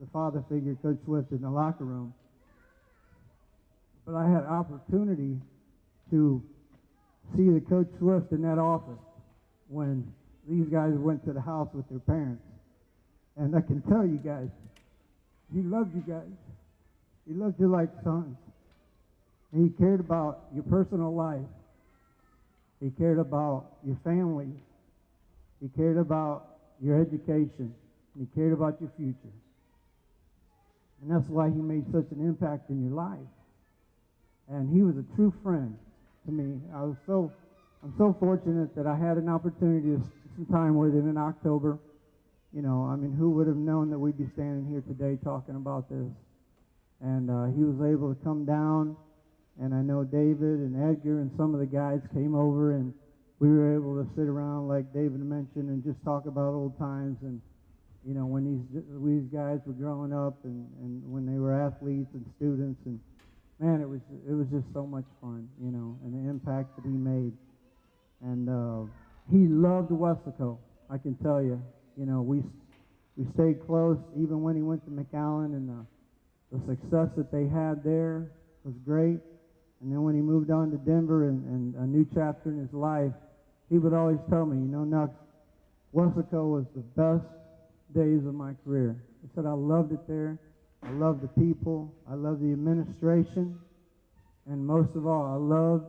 the father figure, Coach Swift, in the locker room. But I had opportunity to see the Coach Swift in that office when these guys went to the house with their parents. And I can tell you guys, he loved you guys. He loved you like sons. And he cared about your personal life. He cared about your family. He cared about your education. And he cared about your future. And that's why he made such an impact in your life. And he was a true friend to me. I'm so fortunate that I had an opportunity to spend some time with him in October. You know, I mean, who would have known that we'd be standing here today talking about this? And he was able to come down, and I know David and Edgar and some of the guys came over, and we were able to sit around, like David mentioned, and just talk about old times. And, you know, when these guys were growing up and when they were athletes and students, and man, it was just so much fun, you know, and the impact that he made. And he loved Weslaco, I can tell you. You know, we stayed close even when he went to McAllen, and the success that they had there was great. And then when he moved on to Denver and a new chapter in his life, he would always tell me, you know, Nux, Weslaco was the best days of my career. He said, I loved it there. I loved the people. I loved the administration. And most of all, I loved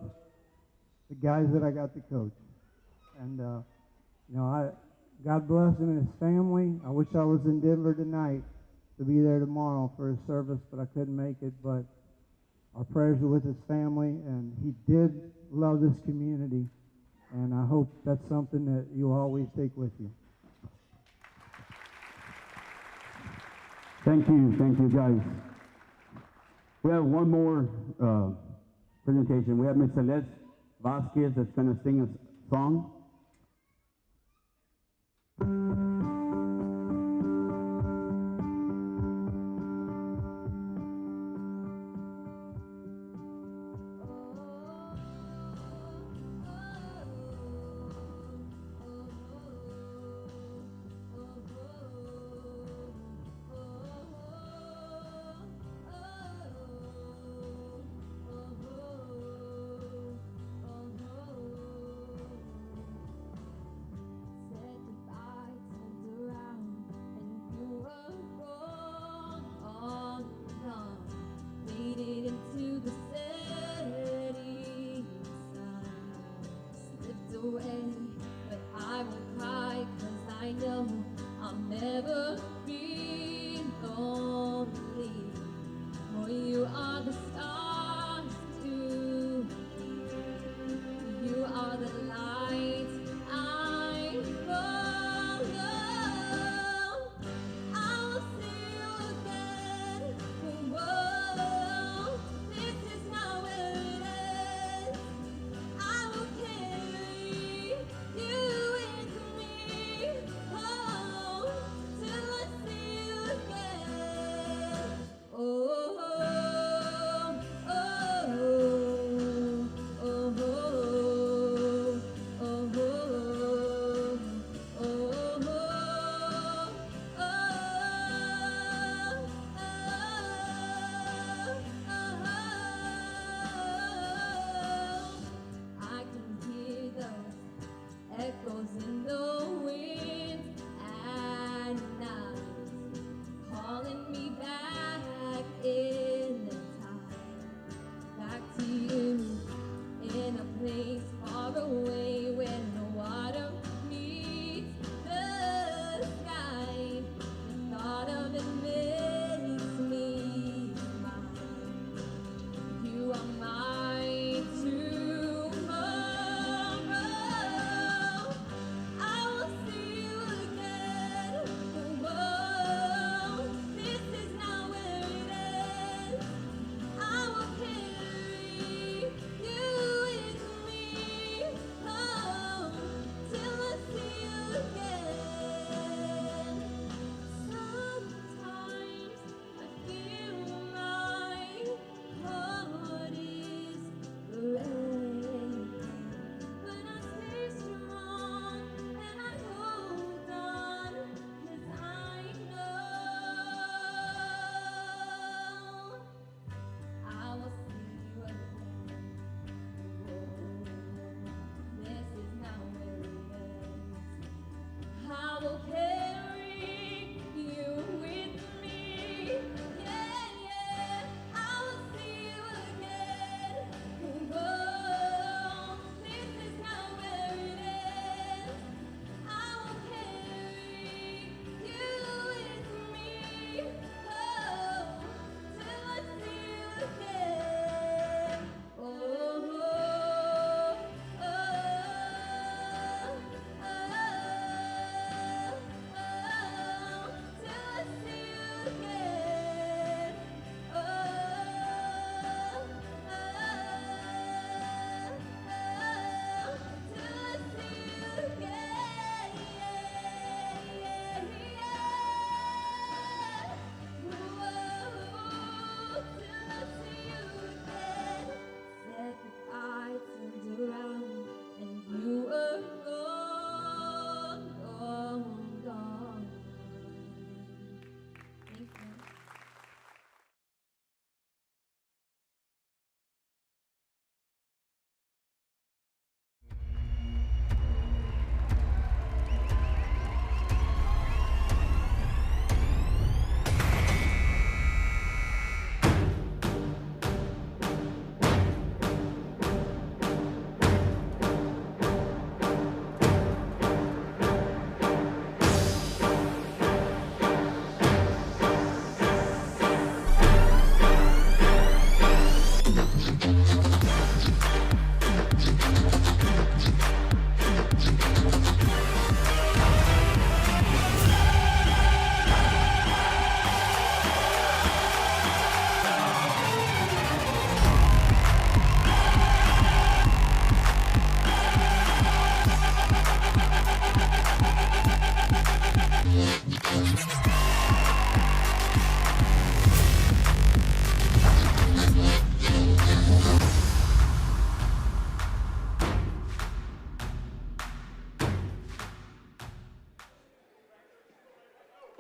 the guys that I got to coach. And, you know, God bless him and his family. I wish I was in Denver tonight to be there tomorrow for his service, but I couldn't make it. But our prayers are with his family, and he did love this community. And I hope that's something that you always take with you. Thank you guys. We have one more presentation. We have Ms. Celeste Vasquez that's going to sing a song. Said goodbye to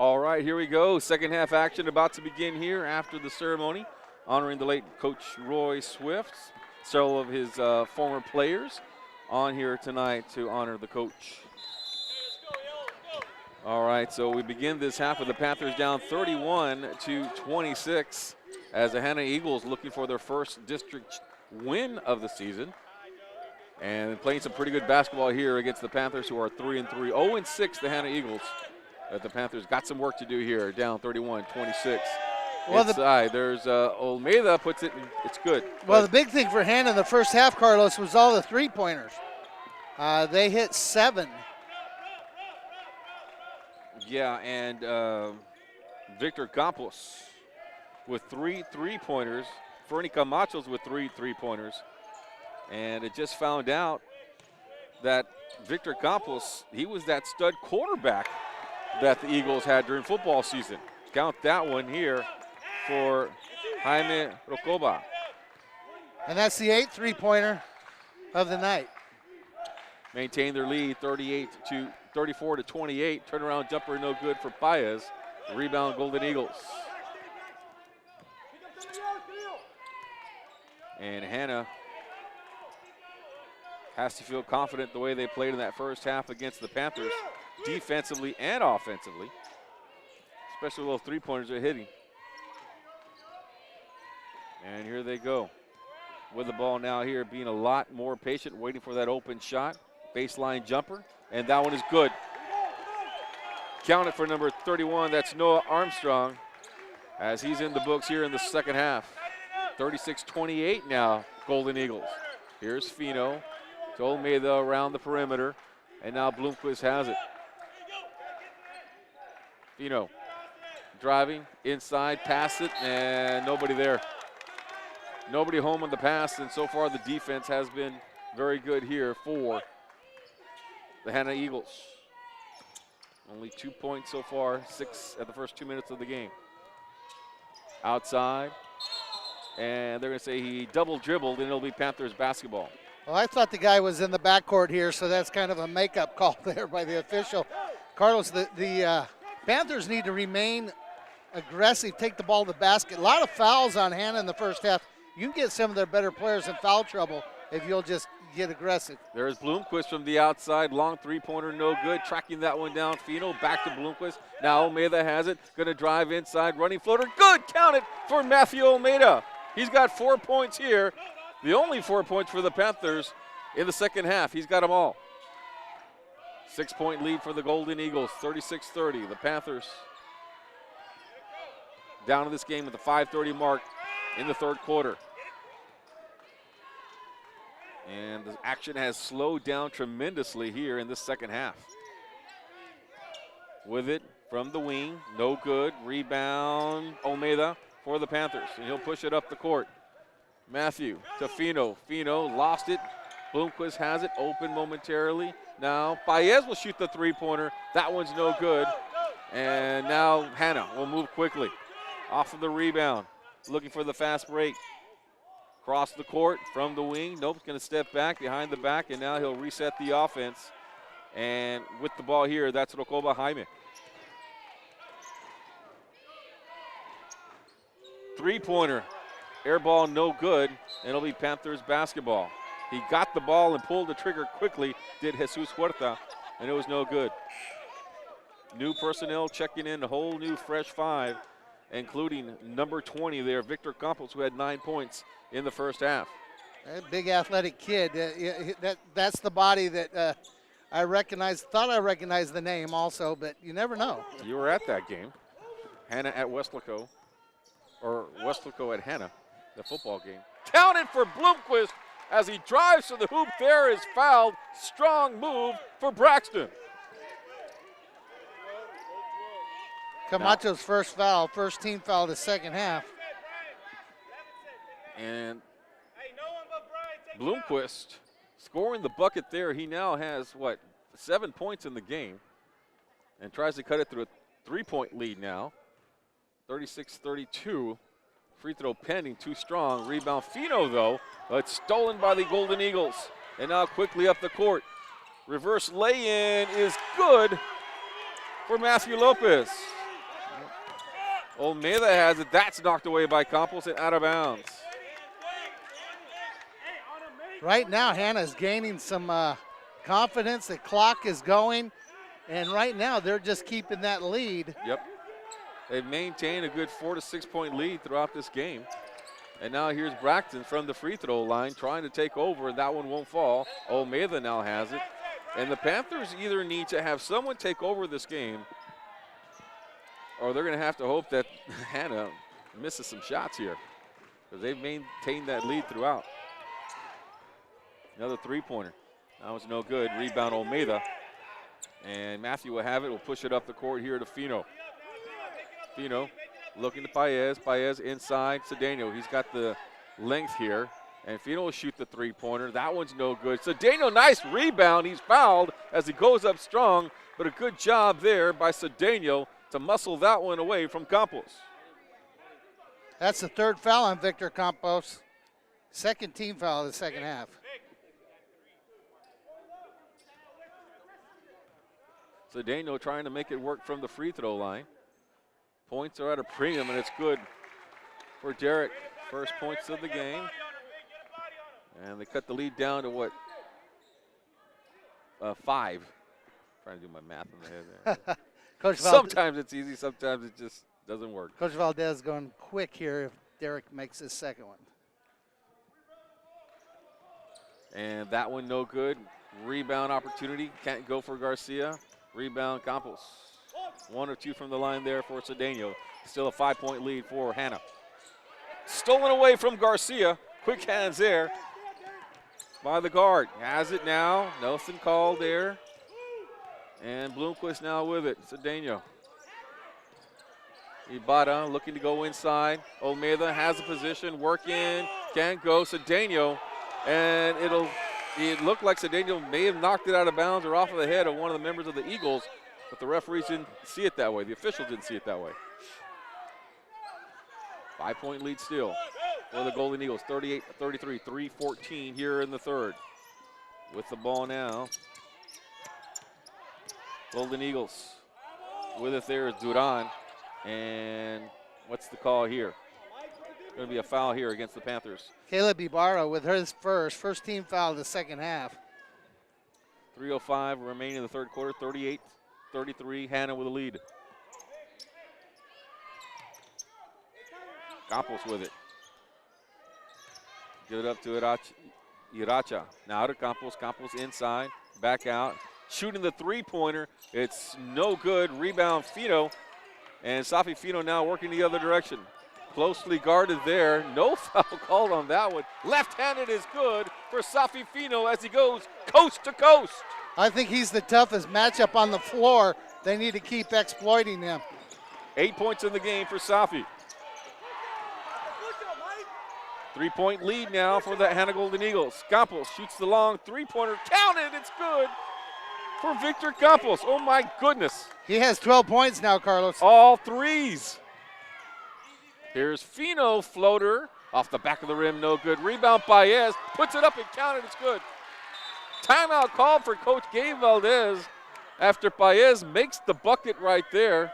All right, here we go. Second half action about to begin here after the ceremony, honoring the late Coach Roy Swift. Several of his former players on here tonight to honor the coach. All right, so we begin this half with the Panthers down 31-26 as the Hanna Eagles looking for their first district win of the season. And playing some pretty good basketball here against the Panthers, who are 3-3. 0-6, the Hanna Eagles. But the Panthers got some work to do here, down 31-26. Well, inside, there's Olmeda puts it in, it's good. Well, the big thing for Hanna in the first half, Carlos, was all the three-pointers. They hit 7. Yeah, and Victor Campos with 3 3-pointers. Fernie Camachos with 3 3-pointers. And it just found out that Victor Campos, he was that stud quarterback that the Eagles had during football season. Count that one here for Jaime Rocoba. And that's the 8th three-pointer of the night. Maintain their lead 34-28. Turnaround jumper no good for Paez. Rebound Golden Eagles. And Hanna has to feel confident the way they played in that first half against the Panthers, defensively and offensively, especially those three-pointers are hitting. And here they go with the ball now here, being a lot more patient, waiting for that open shot. Baseline jumper, and that one is good. Count it for number 31, that's Noah Armstrong, as he's in the books here in the second half. 36-28 now, Golden Eagles. Here's Fino. To Olmeda around the perimeter, and now Bloomquist has it. Fino driving inside, pass it, and nobody there. Nobody home on the pass, and so far the defense has been very good here for the Hanna Eagles. Only 2 points so far, 6 at the first 2 minutes of the game. Outside, and they're going to say he double dribbled, and it'll be Panthers basketball. Well, I thought the guy was in the backcourt here, so that's kind of a makeup call there by the official. Carlos, the Panthers need to remain aggressive, take the ball to the basket. A lot of fouls on Hanna in the first half. You can get some of their better players in foul trouble if you'll just get aggressive. There's Bloomquist from the outside. Long three-pointer, no good. Tracking that one down. Fino back to Bloomquist. Now Olmeda has it. Going to drive inside. Running floater. Good. Count it for Matthew Olmeda. He's got 4 points here. The only 4 points for the Panthers in the second half. He's got them all. 6-point lead for the Golden Eagles, 36-30. The Panthers down in this game at the 5:30 mark in the third quarter. And the action has slowed down tremendously here in this second half. With it from the wing, no good. Rebound, Olmeda for the Panthers, and he'll push it up the court. Matthew to Fino. Fino lost it. Bloomquist has it, open momentarily. Now Paez will shoot the three-pointer. That one's no good. And now Hanna will move quickly. Off of the rebound, looking for the fast break. Cross the court from the wing. Nope, going to step back behind the back, and now he'll reset the offense. And with the ball here, that's Rocoba Jaime. Three-pointer. Air ball no good, and it'll be Panthers basketball. He got the ball and pulled the trigger quickly, did Jesus Huerta, and it was no good. New personnel checking in, a whole new fresh 5, including number 20 there, Victor Campos, who had 9 points in the first half. A big athletic kid. That's the body that I recognized, thought I recognized the name also, but you never know. You were at that game. Hanna at Weslaco, or Weslaco at Hanna. The football game. Counted for Bloomquist as he drives to the hoop. There is fouled. Strong move for Braxton. Camacho's first foul, first team foul of the second half. And Bloomquist scoring the bucket there. He now has, 7 points in the game and tries to cut it through a 3-point lead now. 36-32. Free throw pending, too strong. Rebound Fino, though, but stolen by the Golden Eagles. And now quickly up the court. Reverse lay-in is good for Matthew Lopez. Olmeda has it. That's knocked away by Campos and out of bounds. Right now, Hanna is gaining some confidence. The clock is going, and right now they're just keeping that lead. Yep. They've maintained a good 4 to 6 point lead throughout this game. And now here's Braxton from the free throw line trying to take over, and that one won't fall. Olmeda now has it. And the Panthers either need to have someone take over this game, or they're going to have to hope that Hanna misses some shots here, because they've maintained that lead throughout. Another three-pointer. That was no good. Rebound Olmeda. And Matthew will have it. Will push it up the court here to Fino. Fino looking to Paez. Paez inside Cedeno. He's got the length here. And Fino will shoot the three-pointer. That one's no good. Cedeno, nice rebound. He's fouled as he goes up strong. But a good job there by Cedeno to muscle that one away from Campos. That's the third foul on Victor Campos. Second team foul of the second half. Cedeno trying to make it work from the free throw line. Points are at a premium, and it's good for Derek. First points of the game. And they cut the lead down to what? 5. Trying to do my math in the head there. Coach sometimes it's easy, sometimes it just doesn't work. Coach Valdez going quick here if Derek makes his second one. And that one no good. Rebound opportunity, can't go for Garcia. Rebound Campos. 1 or 2 from the line there for Cedeno. Still a 5-point lead for Hanna. Stolen away from Garcia. Quick hands there by the guard. Has it now. Nelson called there. And Bloomquist now with it. Cedeno. Ibarra looking to go inside. Olmeda has a position. Work in. Can't go. Cedeno. And it looked like Cedeno may have knocked it out of bounds or off of the head of one of the members of the Eagles, but the referees didn't see it that way. The officials didn't see it that way. 5-point lead still for the Golden Eagles. 38-33, 3:14 here in the third. With the ball now, Golden Eagles. With it there is Duran. And what's the call here? Going to be a foul here against the Panthers. Caleb Ibarra with his first team foul of the second half. 3:05 remaining in the third quarter. 38-33, Hanna with a lead. Campos with it. Give it up to Iracha. Now to Campos. Campos inside, back out. Shooting the three-pointer. It's no good. Rebound Fino. And Safi Fino now working the other direction. Closely guarded there. No foul called on that one. Left-handed is good for Safi Fino as he goes coast to coast. I think he's the toughest matchup on the floor. They need to keep exploiting him. 8 points in the game for Safi. 3-point lead now for the Hanna Golden Eagles. Campos shoots the long three-pointer. Counted. It's good for Victor Campos. Oh, my goodness. He has 12 points now, Carlos. All threes. Here's Fino, floater, off the back of the rim, no good. Rebound Paez, puts it up and counted, it's good. Timeout called for Coach Gabe Valdez after Paez makes the bucket right there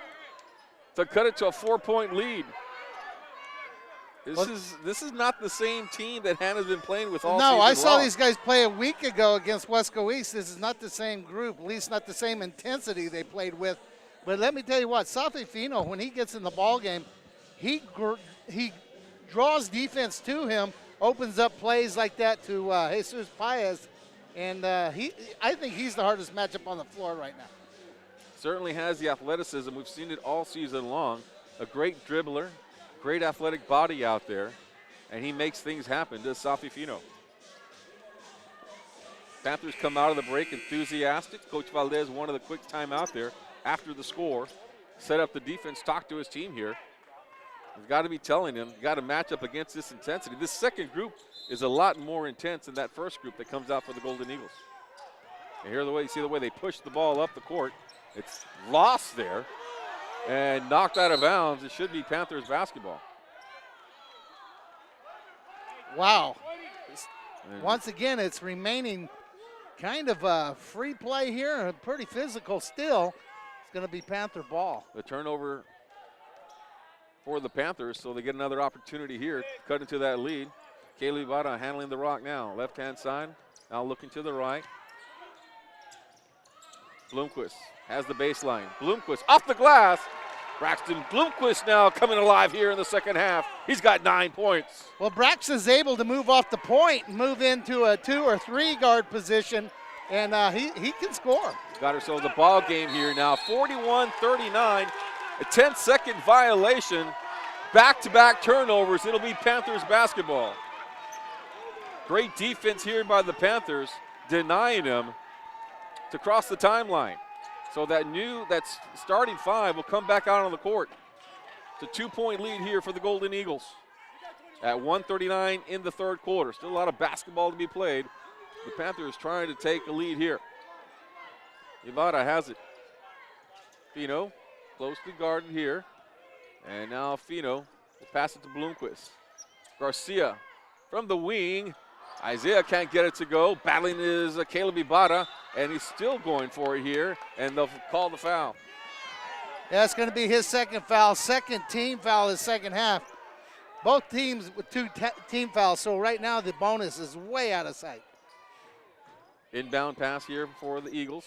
to cut it to a 4-point lead. This is not the same team that Hanna's been playing with all season long. No, I saw these guys play a week ago against Wesco East. This is not the same group, at least not the same intensity they played with. But let me tell you what, Safi Fino, when he gets in the ball game, he draws defense to him, opens up plays like that to Jesus Paez, and I think he's the hardest matchup on the floor right now. Certainly has the athleticism. We've seen it all season long. A great dribbler, great athletic body out there, and he makes things happen, does Safi Fino. Panthers come out of the break enthusiastic. Coach Valdez wanted a quick timeout there after the score, set up the defense, talk to his team here. You've got to be telling him, you got to match up against this intensity. This second group is a lot more intense than that first group that comes out for the Golden Eagles. And here you see the way they push the ball up the court. It's lost there and knocked out of bounds. It should be Panthers basketball. Wow. Once again, it's remaining kind of a free play here, pretty physical still. It's going to be Panther ball. The turnover for the Panthers, so they get another opportunity here, cut into that lead. Caleb Ibarra handling the rock now. Left-hand side, now looking to the right. Bloomquist has the baseline. Bloomquist off the glass. Braxton Bloomquist now coming alive here in the second half. He's got 9 points. Well, Braxton's able to move off the point and move into a 2 or 3 guard position, and he can score. Got ourselves a ball game here now. 41-39, a 10-second violation. Back-to-back turnovers. It'll be Panthers basketball. Great defense here by the Panthers, denying them to cross the timeline. So that starting 5 will come back out on the court. It's a 2-point lead here for the Golden Eagles at 1:39 in the third quarter. Still a lot of basketball to be played. The Panthers trying to take a lead here. Ibarra has it. Fino closely guarded here. And now Fino will pass it to Bloomquist. Garcia from the wing. Isaiah can't get it to go. Battling is Caleb Ibarra, and he's still going for it here, and they'll call the foul. That's going to be his second foul, second team foul in the second half. Both teams with 2 team fouls, so right now the bonus is way out of sight. Inbound pass here for the Eagles.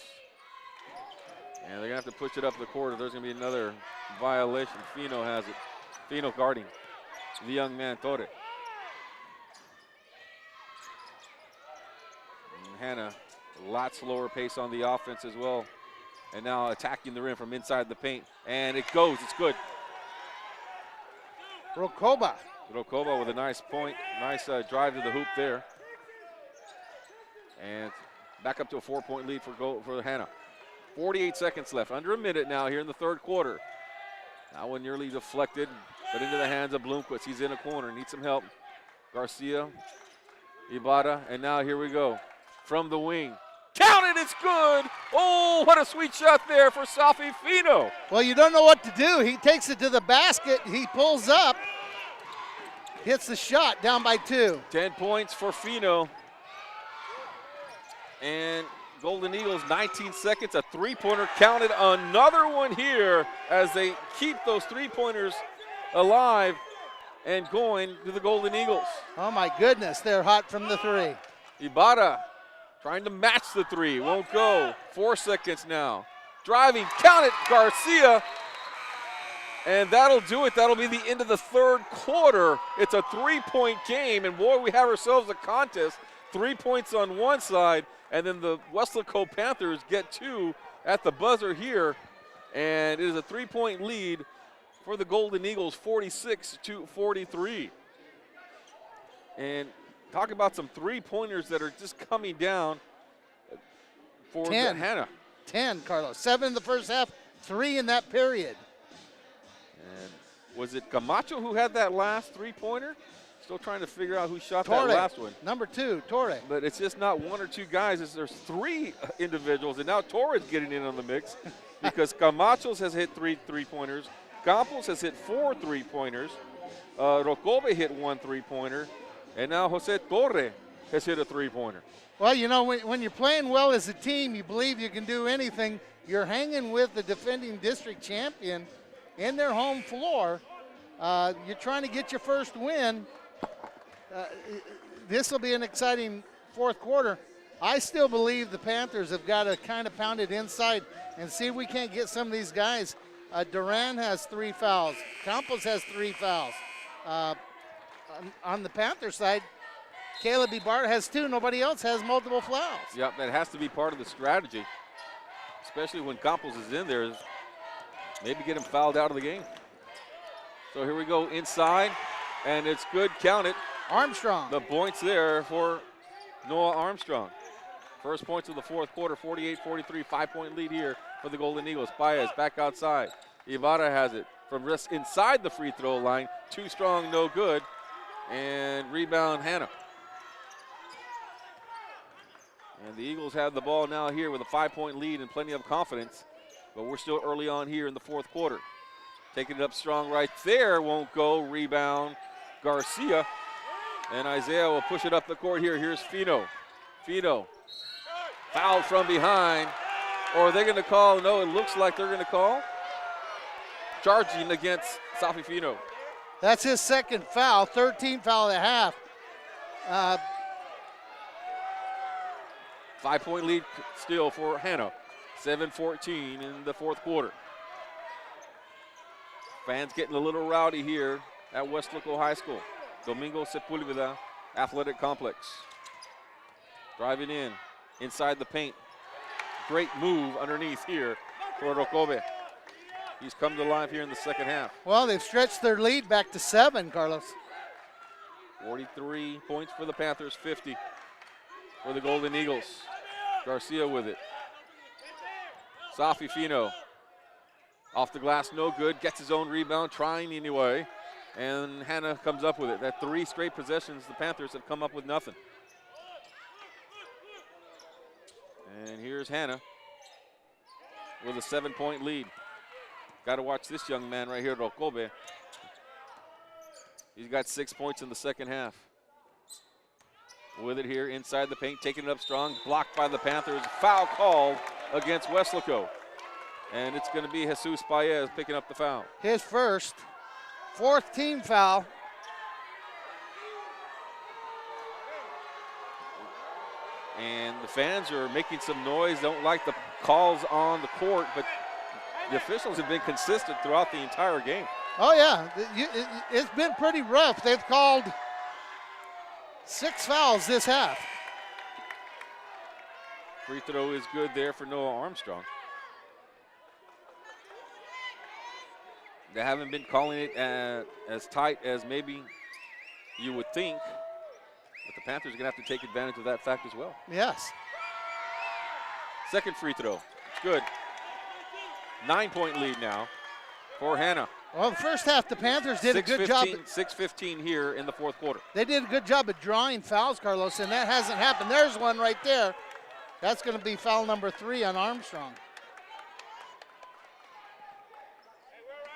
And they're going to have to push it up the court, or there's going to be another violation. Fino has it. Fino guarding the young man, Torre. Hanna, a lot slower pace on the offense as well. And now attacking the rim from inside the paint. And it goes, it's good. Rokoba with a nice point, nice drive to the hoop there. And back up to a 4-point lead for Hanna. 48 seconds left, under a minute now here in the third quarter. That one nearly deflected, but into the hands of Bloomquist. He's in a corner, needs some help. Garcia, Ibarra, and now here we go. From the wing. Count it, it's good. Oh, what a sweet shot there for Safi Fino. Well, you don't know what to do. He takes it to the basket. He pulls up, hits the shot, down by 2. 10 points for Fino. And Golden Eagles, 19 seconds, a 3-pointer counted. Another one here as they keep those 3-pointers alive and going to the Golden Eagles. Oh, my goodness, they're hot from the 3. Ibarra trying to match the 3, won't go. 4 seconds now. Driving, count it, Garcia. And that'll do it. That'll be the end of the third quarter. It's a 3-point game, and boy, we have ourselves a contest. 3 points on one side, and then the Weslaco Panthers get 2 at the buzzer here. And it is a 3-point lead for the Golden Eagles, 46-43. And talk about some 3-pointers that are just coming down for Hanna. 10, Carlos. 7 in the first half, 3 in that period. And was it Camacho who had that last 3-pointer? Still trying to figure out who shot Torre, that last one. Number 2, Torre. But it's just not 1 or 2 guys. There's 3 individuals, and now Torre is getting in on the mix because Camacho's has hit 3 3-pointers. Campos has hit 4 3-pointers. Rocobe hit 1 3-pointer. And now Jose Torre has hit a 3-pointer. Well, you know, when you're playing well as a team, you believe you can do anything. You're hanging with the defending district champion in their home floor. You're trying to get your first win. This will be an exciting fourth quarter. I still believe the Panthers have got to kind of pound it inside and see if we can't get some of these guys. Duran has 3 fouls. Campos has 3 fouls. On the Panther side, Caleb Ibarra has 2. Nobody else has multiple fouls. Yep, that has to be part of the strategy, especially when Campos is in there. Maybe get him fouled out of the game. So here we go inside, and it's good. Count it. Armstrong. The points there for Noah Armstrong. First points of the fourth quarter, 48-43, 5-point lead here for the Golden Eagles. Paez back outside. Ibarra has it from just inside the free throw line. Too strong, no good. And rebound, Hanna. And the Eagles have the ball now here with a 5-point lead and plenty of confidence. But we're still early on here in the fourth quarter. Taking it up strong right there, won't go. Rebound, Garcia. And Isaiah will push it up the court here. Here's Fino. Fino fouled from behind. Or are they going to call? No, it looks like they're going to call. Charging against Safi Fino. That's his second foul, 13 foul at half. 5-point lead still for Hanna. 7-14 in the fourth quarter. Fans getting a little rowdy here at Weslaco High School. Domingo Sepulveda Athletic Complex. Driving in, inside the paint. Great move underneath here for Rokobe. He's come to life here in the second half. Well, they've stretched their lead back to 7, Carlos. 43 points for the Panthers, 50 for the Golden Eagles. Garcia with it. Safi Fino off the glass, no good. Gets his own rebound, trying anyway. And Hanna comes up with it. That 3 straight possessions, the Panthers have come up with nothing. And here's Hanna with a 7-point lead. Got to watch this young man right here, Rokobe. He's got 6 points in the second half. With it here inside the paint, taking it up strong, blocked by the Panthers. Foul called against Weslaco. And it's going to be Jesus Paez picking up the foul. His first, 4th team foul. And the fans are making some noise, don't like the calls on the court, but the officials have been consistent throughout the entire game. Oh, yeah, it's been pretty rough. They've called 6 fouls this half. Free throw is good there for Noah Armstrong. They haven't been calling it as tight as maybe you would think, but the Panthers are going to have to take advantage of that fact as well. Yes. Second free throw, it's good. 9-point lead now for Hanna. Well, the first half, the Panthers did a good job. 6:15 here in the fourth quarter. They did a good job of drawing fouls, Carlos, and that hasn't happened. There's one right there. That's going to be foul number 3 on Armstrong.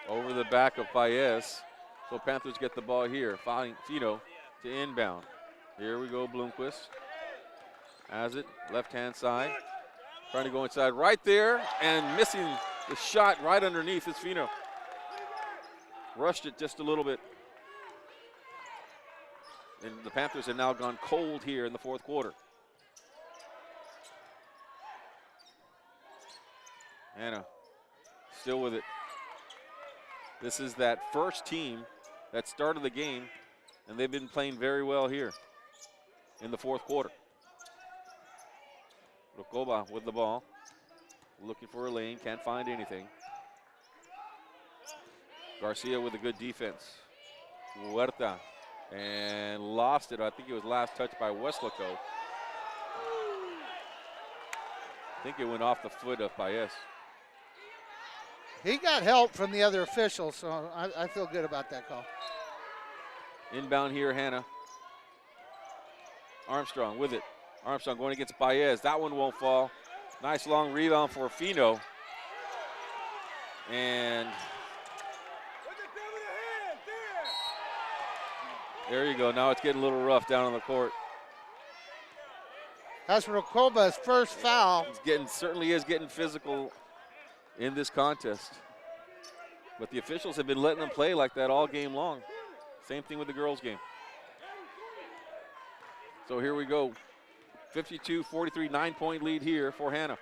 Over the back of Paez. So Panthers get the ball here. Fino to inbound. Here we go, Bloomquist. Has it, left-hand side. Trying to go inside right there and missing the shot right underneath is Fino. Rushed it just a little bit. And the Panthers have now gone cold here in the fourth quarter. Hanna still with it. This is that first team that started the game, and they've been playing very well here in the fourth quarter. Rokoba with the ball, looking for a lane, can't find anything. Garcia with a good defense. Huerta, and lost it. I think it was last touched by Weslaco. I think it went off the foot of Paez. He got help from the other officials, so I feel good about that call. Inbound here, Hanna. Armstrong with it. Armstrong going against Paez. That one won't fall. Nice long rebound for Fino. And there you go. Now it's getting a little rough down on the court. That's Rokoba's first foul. Certainly is getting physical in this contest. But the officials have been letting them play like that all game long. Same thing with the girls' game. So here we go. 52-43, 9-point lead here for Hanna.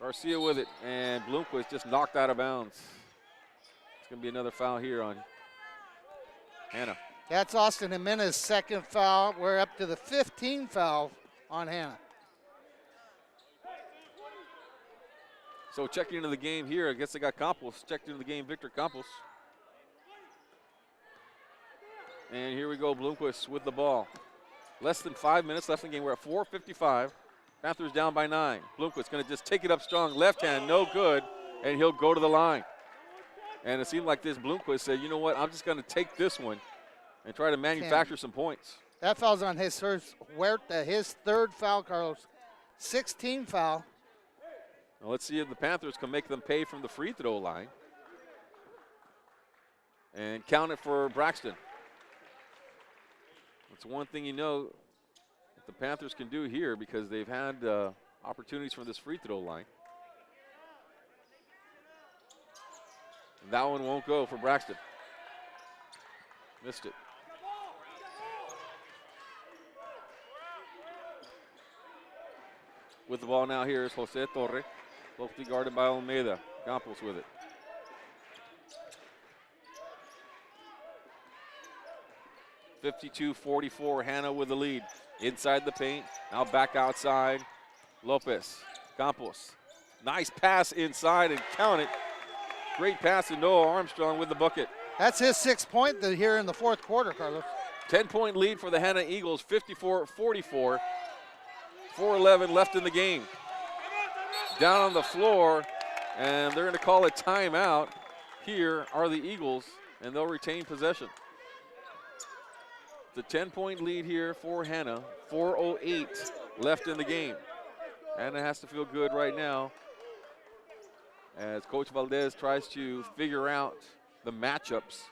Garcia with it, and Bloomquist just knocked out of bounds. It's going to be another foul here on Hanna. That's Austin Jimenez's second foul. We're up to the 15th foul on Hanna. So checking into the game here, I guess they got Campos. Checked into the game, Victor Campos. And here we go, Bloomquist with the ball. Less than 5 minutes left in the game. We're at 4:55. Panthers down by 9. Bloomquist going to just take it up strong. Left hand, no good, and he'll go to the line. And it seemed like this Bloomquist said, you know what, I'm just going to take this one and try to manufacture some points. That foul's on his first, Huerta, his third foul, Carlos. 16 foul. Now let's see if the Panthers can make them pay from the free throw line. And count it for Braxton. That's one thing you know that the Panthers can do here because they've had opportunities from this free throw line. That one won't go for Braxton. Missed it. With the ball now here is Jose Torre, closely guarded by Almeida. Campos with it. (52-44), Hanna with the lead. Inside the paint, now back outside. Lopez, Campos. Nice pass inside and count it. Great pass to Noah Armstrong with the bucket. That's his 6th point here in the 4th quarter, Carlos. 10-point lead for the Hanna Eagles, 54-44. 4:11 left in the game. Down on the floor, and they're going to call a timeout. Here are the Eagles, and they'll retain possession. The 10-point lead here for Hanna, 4:08 left in the game. Hanna has to feel good right now as Coach Valdez tries to figure out the matchups.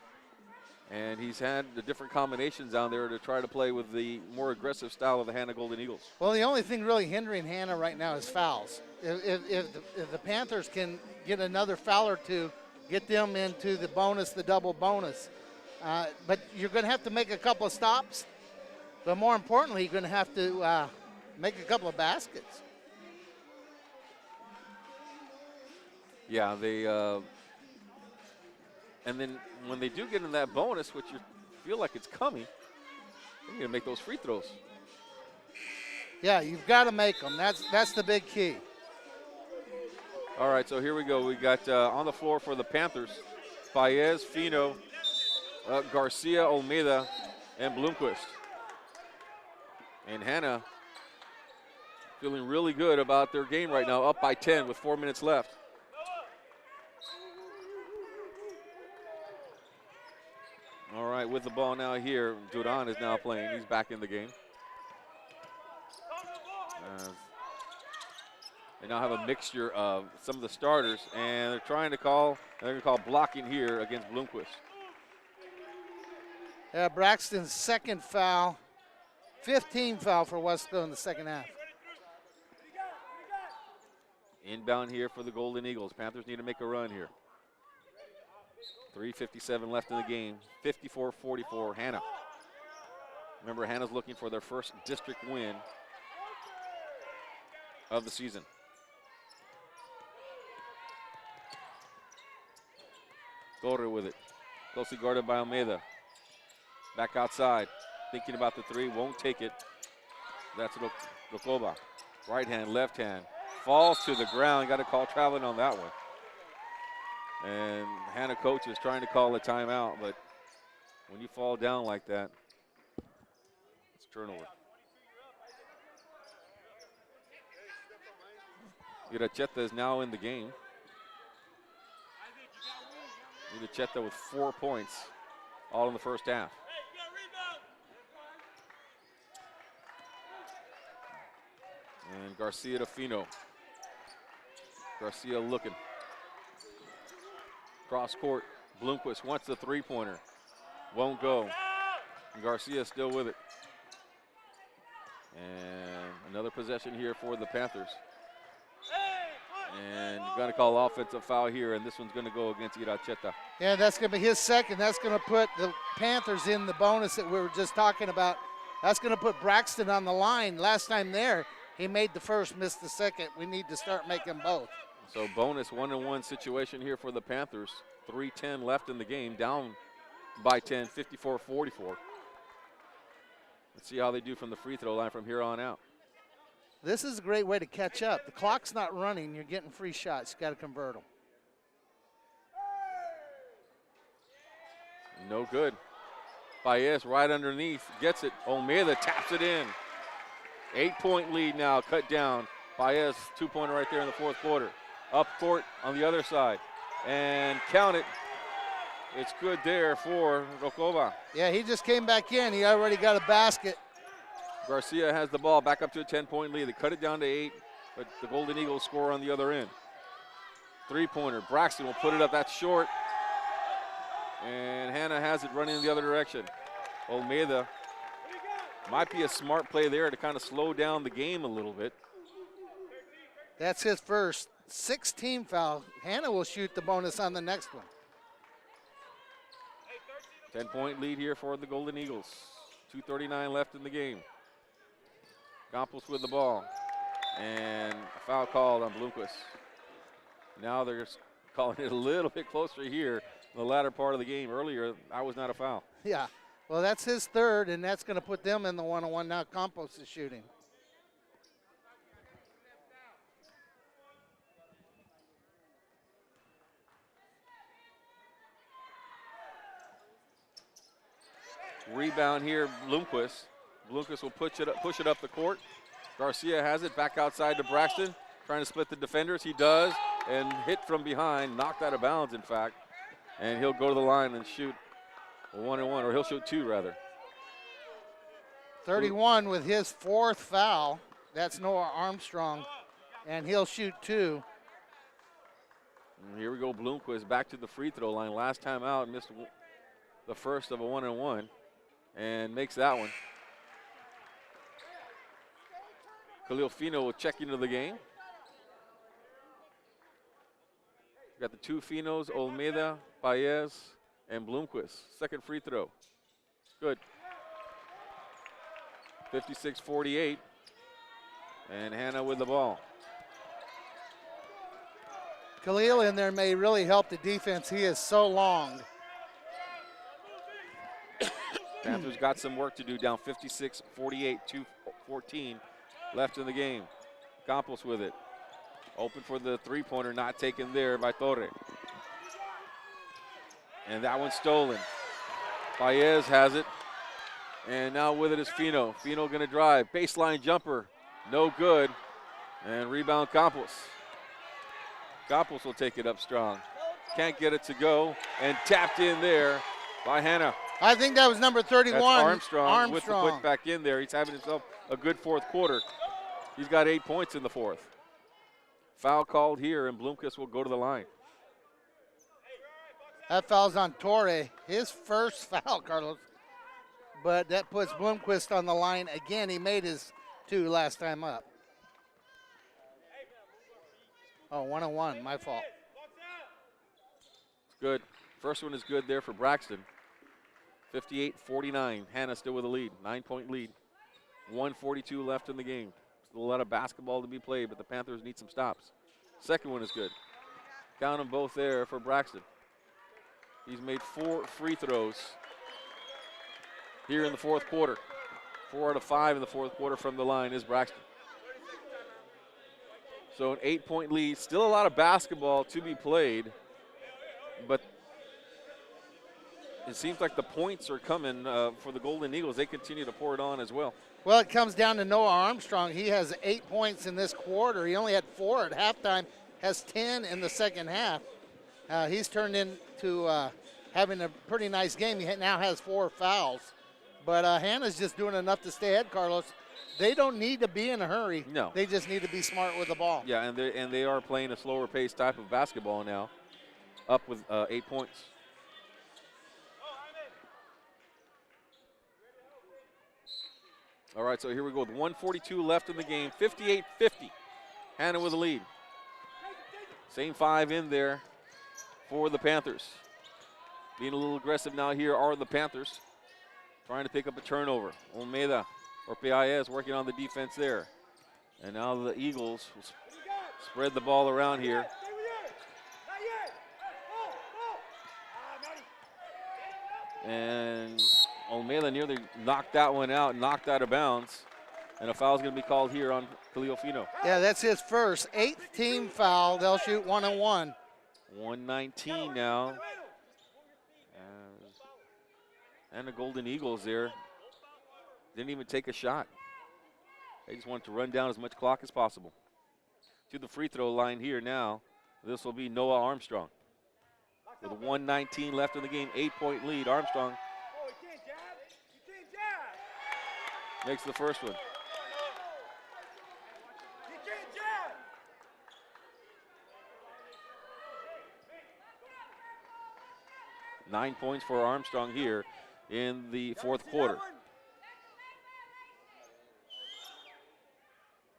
And he's had the different combinations down there to try to play with the more aggressive style of the Hanna Golden Eagles. Well, the only thing really hindering Hanna right now is fouls. If the Panthers can get another foul or two, get them into the bonus, the double bonus. But you're going to have to make a couple of stops. But more importantly, you're going to have to make a couple of baskets. Yeah, they and then when they do get in that bonus, which you feel like it's coming, they're going to make those free throws. Yeah, you've got to make them. That's the big key. All right, so here we go. We got on the floor for the Panthers, Paez, Fino, Garcia, Almeida, and Bloomquist. And Hanna feeling really good about their game right now, up by 10 with 4 minutes left. All right, with the ball now here, Duran is now playing. He's back in the game. They now have a mixture of some of the starters, and they're trying to call, blocking here against Bloomquist. Yeah, Braxton's 2nd foul, 15 foul for Weslaco in the 2nd half. Inbound here for the Golden Eagles. Panthers need to make a run here. 3:57 left in the game, 54-44, Hanna. Remember, Hanna's looking for their first district win of the season. Torre with it, closely guarded by Almeida. Back outside, thinking about the three, won't take it. That's Rokoba. Right hand, left hand, falls to the ground. Got to call traveling on that one. And Hanna coach is trying to call a timeout, but when you fall down like that, it's turnover. Iracheta is now in the game. Iracheta with 4 points, all in the first half. And Garcia to Fino. Garcia looking. Cross court, Bloomquist wants the three-pointer. Won't go. And Garcia still with it. And another possession here for the Panthers. And you're going to call offensive foul here, and this one's going to go against Iracheta. Yeah, that's going to be his 2nd. That's going to put the Panthers in the bonus that we were just talking about. That's going to put Braxton on the line. Last time there, he made the first, missed the 2nd. We need to start making both. So bonus 1-on-1 situation here for the Panthers. 3:10 left in the game, down by 10, 54-44. Let's see how they do from the free throw line from here on out. This is a great way to catch up. The clock's not running. You're getting free shots. You got to convert them. No good. Paez right underneath, gets it. Almeida taps it in. 8-point lead now, cut down. Paez, 2-pointer right there in the 4th quarter. Up court on the other side. And count it. It's good there for Rokoba. Yeah, he just came back in. He already got a basket. Garcia has the ball back up to a 10-point lead. They cut it down to 8, but the Golden Eagles score on the other end. 3-pointer. Braxton will put it up. That's short. And Hanna has it running in the other direction. Almeida. Might be a smart play there to kind of slow down the game a little bit. That's his first 16 foul. Hanna will shoot the bonus on the next one. 10-point lead here for the Golden Eagles. 2:39 left in the game. Campos with the ball. And a foul called on Bloomquist. Now they're calling it a little bit closer here in the latter part of the game. Earlier, that was not a foul. Yeah. Well, that's his third, and that's going to put them in the 1-on-1. Now Campos is shooting. Rebound here, Bloomquist. Bloomquist will push it up the court. Garcia has it back outside to Braxton, trying to split the defenders. He does, and hit from behind, knocked out of bounds, in fact. And he'll go to the line and shoot a 1-and-1, or he'll shoot 2 rather. 31 with his 4th foul. That's Noah Armstrong, and he'll shoot 2. And here we go, Bloomquist back to the free throw line. Last time out, missed the first of a 1-and-1, and makes that one. Khalil Fino will check into the game. We got the 2 Finos, Olmeda, Paez, and Bloomquist. Second free throw. Good. 56-48. And Hanna with the ball. Khalil in there may really help the defense. He is so long. Panthers got some work to do, down 56-48, 2:14 left in the game. Campos with it. Open for the three-pointer, not taken there by Torre. And that one's stolen. Paez has it. And now with it is Fino. Fino gonna drive. Baseline jumper, no good. And rebound Campos. Campos will take it up strong. Can't get it to go. And tapped in there by Hanna. I think that was number 31. That's Armstrong with the put back in there. He's having himself a good 4th quarter. He's got 8 points in the 4th. Foul called here, and Bloomquist will go to the line. That foul's on Torre, his first foul, Carlos. But that puts Bloomquist on the line again. He made his 2 last time up. Oh, 1-on-1, my fault. It's good. First one is good there for Braxton. 58-49. Hanna still with a lead, 9-point lead. 1:42 left in the game. Still a lot of basketball to be played, but the Panthers need some stops. Second one is good. Count them both there for Braxton. He's made 4 free throws here in the 4th quarter. 4 out of 5 in the 4th quarter from the line is Braxton. So an 8-point lead. Still a lot of basketball to be played, but it seems like the points are coming for the Golden Eagles. They continue to pour it on as well. Well, it comes down to Noah Armstrong. He has 8 points in this quarter. He only had 4 at halftime, has 10 in the second half. He's turned into having a pretty nice game. He now has 4 fouls. But Hanna's just doing enough to stay ahead, Carlos. They don't need to be in a hurry. No. They just need to be smart with the ball. Yeah, and they are playing a slower paced type of basketball now, up with 8 points. All right, so here we go with 1:42 left in the game, 58-50. Hanna with a lead. Same 5 in there for the Panthers. Being a little aggressive now here are the Panthers. Trying to pick up a turnover. Olmeda or Paez working on the defense there. And now the Eagles will spread the ball around here. And Olmeda nearly knocked that one out, knocked out of bounds. And a foul is going to be called here on Khalil Fino. Yeah, that's his first. 8th team foul. They'll shoot 1-on-1. 119 now. And the Golden Eagles there didn't even take a shot. They just wanted to run down as much clock as possible. To the free throw line here now. This will be Noah Armstrong. With 1:19 left in the game, 8-point lead. Armstrong makes the first one. Nine points for Armstrong here in the 4th quarter.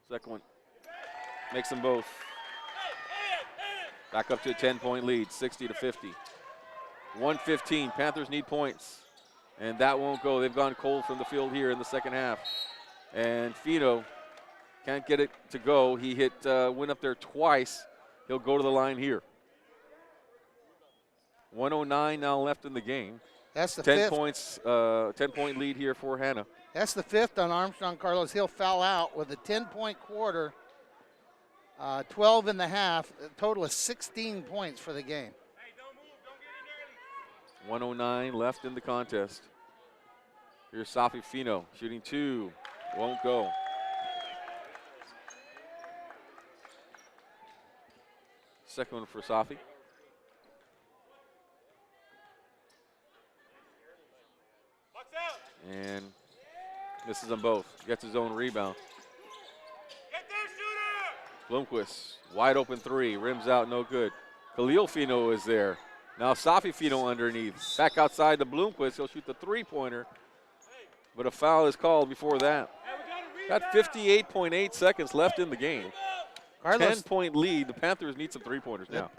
Second one makes them both. Back up to a 10-point lead, 60-50. 1:15, Panthers need points. And that won't go. They've gone cold from the field here in the second half. And Fino can't get it to go. He went up there twice. He'll go to the line here. 1:09 now left in the game. That's the 10 fifth. points, 10-point lead here for Hanna. That's the fifth on Armstrong, Carlos. He'll foul out with a 10-point quarter, 12 in the half, a total of 16 points for the game. 1:09 left in the contest. Here's Safi Fino shooting 2. Won't go. Second one for Safi. And misses them both. Gets his own rebound. Blomquist, wide open 3. Rims out, no good. Khalil Fino is there. Now Safi Fino underneath. Back outside the Blomquist. He'll shoot the 3-pointer. But a foul is called before that. Got 58.8 seconds left in the game. 10-point lead. The Panthers need some 3-pointers now.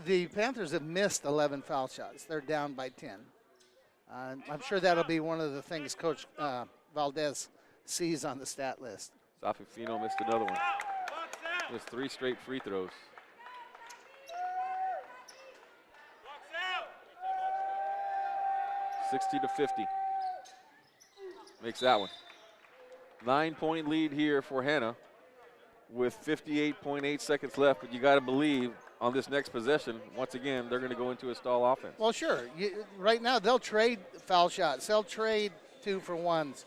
The Panthers have missed 11 foul shots. They're down by 10. I'm sure that'll be one of the things Coach Valdez sees on the stat list. Safi Fino missed another one. Missed 3 straight free throws. $60-50. Makes that one. 9-point lead here for Hanna with 58.8 seconds left, but you got to believe on this next possession, once again, they're going to go into a stall offense. Well, sure. Right now, they'll trade foul shots. They'll trade 2-for-1s.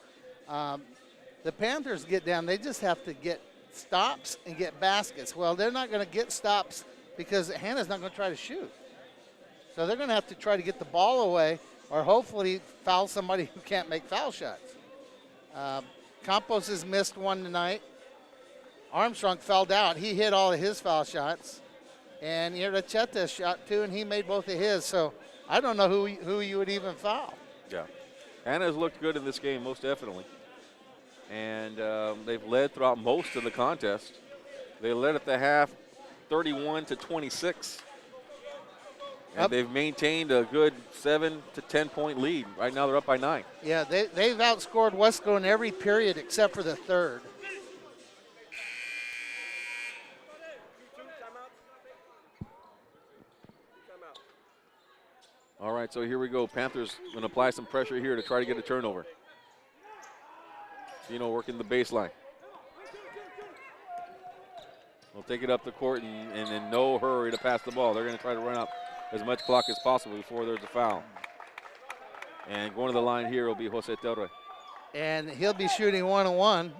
The Panthers get down. They just have to get stops and get baskets. Well, they're not going to get stops because Hanna's not going to try to shoot. So they're going to have to try to get the ball away or hopefully foul somebody who can't make foul shots. Campos has missed one tonight. Armstrong fouled out. He hit all of his foul shots. And Iracheta shot 2, and he made both of his. So I don't know who you would even foul. Yeah. Hanna's looked good in this game, most definitely. And they've led throughout most of the contest. They led at the half 31-26. And they've maintained a good 7 to 10-point lead. Right now they're up by 9. Yeah, they've outscored Weslaco in every period except for the third. All right, so here we go. Panthers going to apply some pressure here to try to get a turnover. Fino working the baseline. They'll take it up the court and in no hurry to pass the ball. They're going to try to run up as much clock as possible before there's a foul. And going to the line here will be Jose Terre. And he'll be shooting 1-on-1.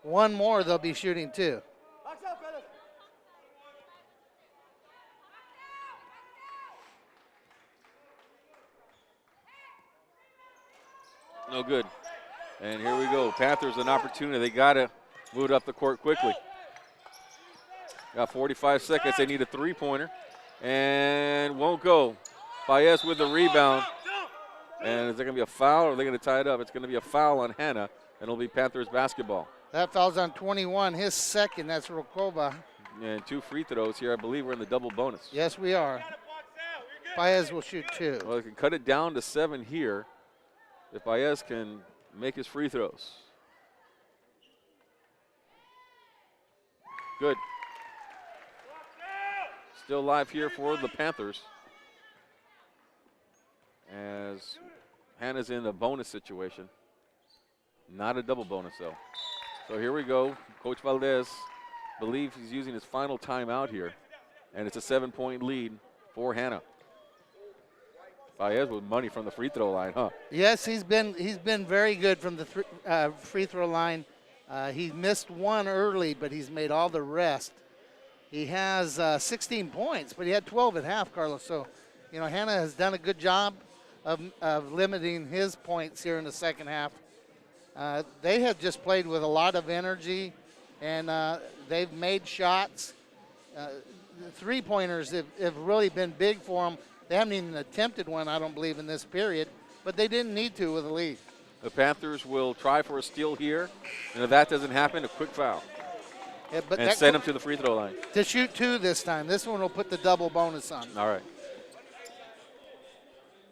One more, they'll be shooting 2. No good. And here we go. Panthers an opportunity. They got to move it up the court quickly. Got 45 seconds. They need a 3-pointer. And won't go. Baez with the rebound. And is there going to be a foul or are they going to tie it up? It's going to be a foul on Hanna, and it'll be Panthers basketball. That foul's on 21. His second, that's Rokoba. And 2 free throws here. I believe we're in the double bonus. Yes, we are. Baez will shoot 2. Well, they can cut it down to 7 here if Baez can make his free throws. Good. Still live here for the Panthers as Hanna's in a bonus situation. Not a double bonus, though. So here we go. Coach Valdez believes he's using his final timeout here, and it's a 7-point lead for Hanna. Baez with money from the free throw line, huh? Yes, he's been very good from the free throw line. He missed one early, but he's made all the rest. He has 16 points, but he had 12 at half, Carlos. So, Hanna has done a good job of limiting his points here in the second half. They have just played with a lot of energy, and they've made shots. The three-pointers have really been big for them. They haven't even attempted one, I don't believe, in this period, but they didn't need to with a lead. The Panthers will try for a steal here, and if that doesn't happen, a quick foul. Yeah, but and send them to the free throw line. To shoot 2 this time. This one will put the double bonus on. All right.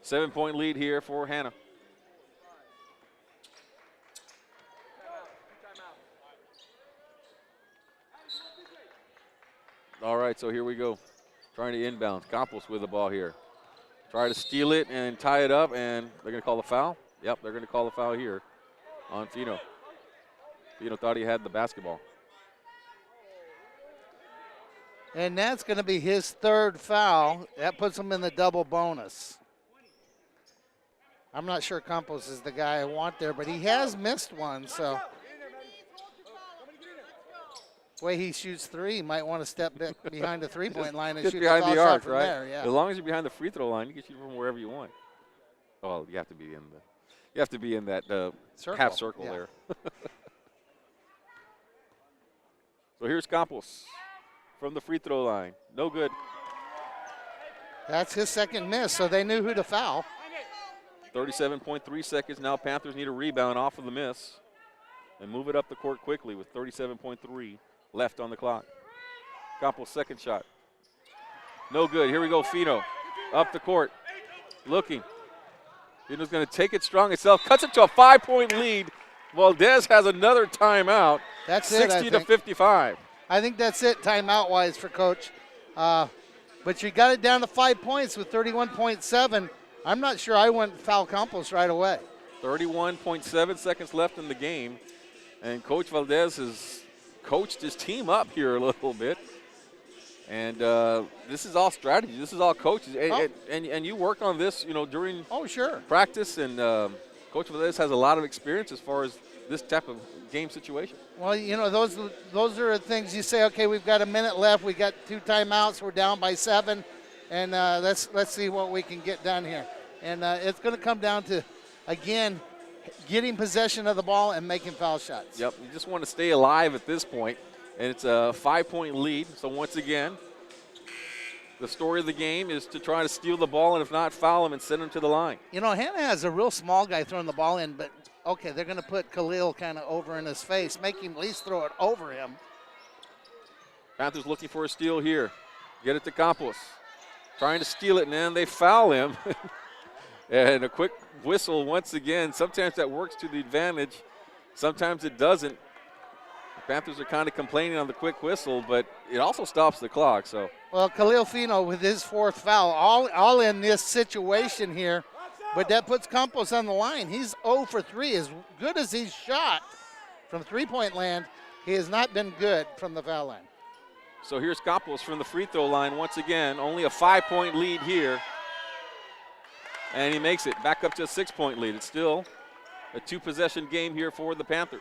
7-point lead here for Hanna. All right, so here we go. Trying to inbound. Campos with the ball here. Try to steal it and tie it up, and they're going to call the foul. Yep, they're going to call the foul here on Fino. Fino thought he had the basketball. And that's going to be his 3rd foul. That puts him in the double bonus. I'm not sure Campos is the guy I want there, but he has missed one, so. The way he shoots 3, he might want to step back behind the 3-point line and just shoot behind the arc, from right? there. Yeah. As long as you're behind the free throw line, you can shoot from wherever you want. Oh, you have to be in that half circle there. So here's Campos from the free throw line. No good. That's his 2nd miss, so they knew who to foul. 37.3 seconds. Now Panthers need a rebound off of the miss and move it up the court quickly with 37.3 left on the clock. Campos' 2nd shot. No good. Here we go, Fino. Up the court. Looking. Fino's going to take it strong itself. Cuts it to a 5-point lead. Valdez has another timeout. That's 60 to 55. I think that's it timeout-wise for Coach. But you got it down to 5 points with 31.7. I'm not sure I wouldn't foul Campos right away. 31.7 seconds left in the game. And Coach Valdez has coached his team up here a little bit. And this is all strategy. This is all coaches. And you work on this, during practice. And Coach Valdez has a lot of experience as far as this type of game situation. Well, those are the things you say, okay, we've got a minute left. We got 2 timeouts. We're down by 7. And let's see what we can get done here. And it's going to come down to, again, getting possession of the ball and making foul shots. Yep, you just want to stay alive at this point. And it's a 5-point lead. So once again, the story of the game is to try to steal the ball, and if not, foul him and send him to the line. Hanna has a real small guy throwing the ball in, but, okay, they're going to put Khalil kind of over in his face, make him at least throw it over him. Panthers looking for a steal here. Get it to Campos. Trying to steal it, and then they foul him. And a quick whistle once again. Sometimes that works to the advantage. Sometimes it doesn't. The Panthers are kind of complaining on the quick whistle, but it also stops the clock. So. Well, Khalil Fino with his 4th foul, all in this situation here, but that puts Campos on the line. He's 0 for 3. As good as he's shot from 3-point land, he has not been good from the foul line. So here's Campos from the free throw line once again. Only a 5-point lead here. And he makes it back up to a 6-point lead. It's still a 2-possession game here for the Panthers.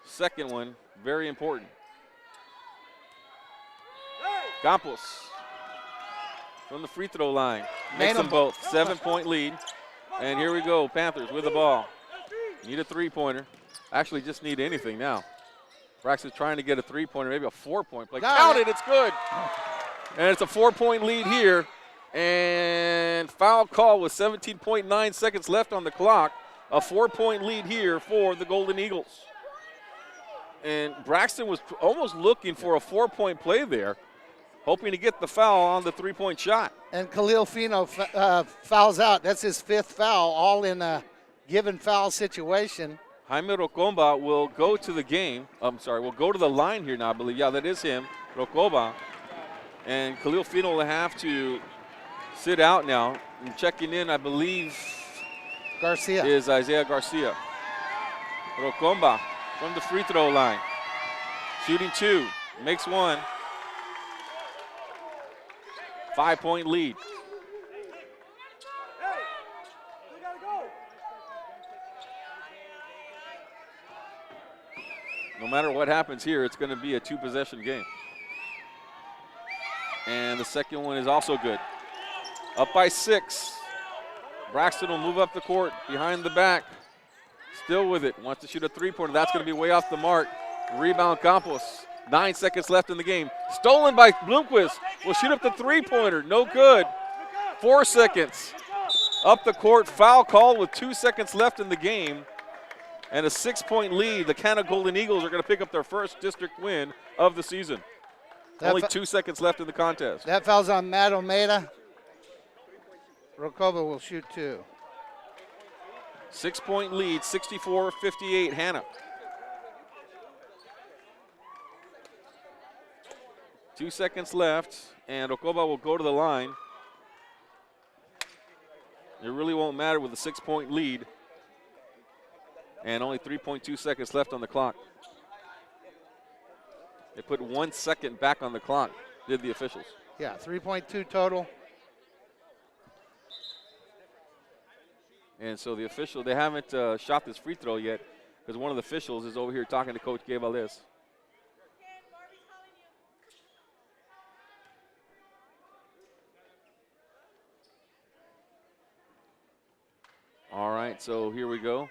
Second one, very important. Campos from the free throw line. Makes them both. 7-point lead. And here we go, Panthers with the ball. Need a 3-pointer. Actually just need anything now. Braxton's trying to get a 3-pointer, maybe a 4-point play. Count it, it's good. And it's a 4-point lead here. And foul call with 17.9 seconds left on the clock. A 4-point lead here for the Golden Eagles. And Braxton was almost looking for a 4-point play there, hoping to get the foul on the 3-point shot. And Khalil Fino fouls out. That's his 5th foul, all in a given foul situation. Jaime Rocomba will go to the game. Will go to the line here now, I believe. Yeah, that is him, Rocomba. And Khalil Fino will have to sit out now. And checking in, I believe, Garcia is Isaiah Garcia. Rocomba from the free throw line. Shooting 2, makes 1. 5-point lead. No matter what happens here, it's going to be a 2-possession game. And the second one is also good. Up by 6. Braxton will move up the court behind the back. Still with it. Wants to shoot a 3-pointer. That's going to be way off the mark. Rebound Campos. 9 seconds left in the game. Stolen by Bloomquist. Will shoot up the 3-pointer. No good. 4 seconds. Up the court. Foul call with 2 seconds left in the game. And a 6-point lead. The Hanna Golden Eagles are going to pick up their first district win of the season. Only 2 seconds left in the contest. That foul's on Matt Almeida. Rokova will shoot 2. 6-point lead, 64-58, Hanna. 2 seconds left, and Rokova will go to the line. It really won't matter with a 6-point lead. And only 3.2 seconds left on the clock. They put 1 second back on the clock, did the officials. Yeah, 3.2 total. And so the official, they haven't shot this free throw yet because one of the officials is over here talking to Coach Gabe Valdez. All right, so here we go.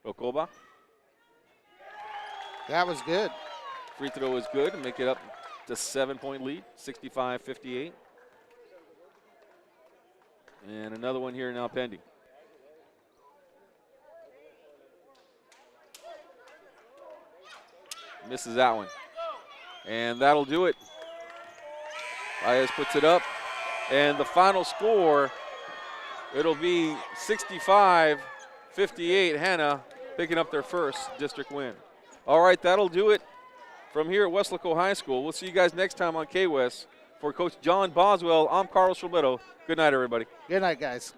Rokova. That was good. Free throw is good, make it up to 7-point lead, 65-58. And another one here now pending. Misses that one. And that'll do it. Baez puts it up. And the final score, it'll be 65-58, Hanna picking up their first district win. All right, that'll do it from here at Weslaco High School. We'll see you guys next time on K-West. For Coach John Boswell, I'm Carlos Robledo. Good night, everybody. Good night, guys.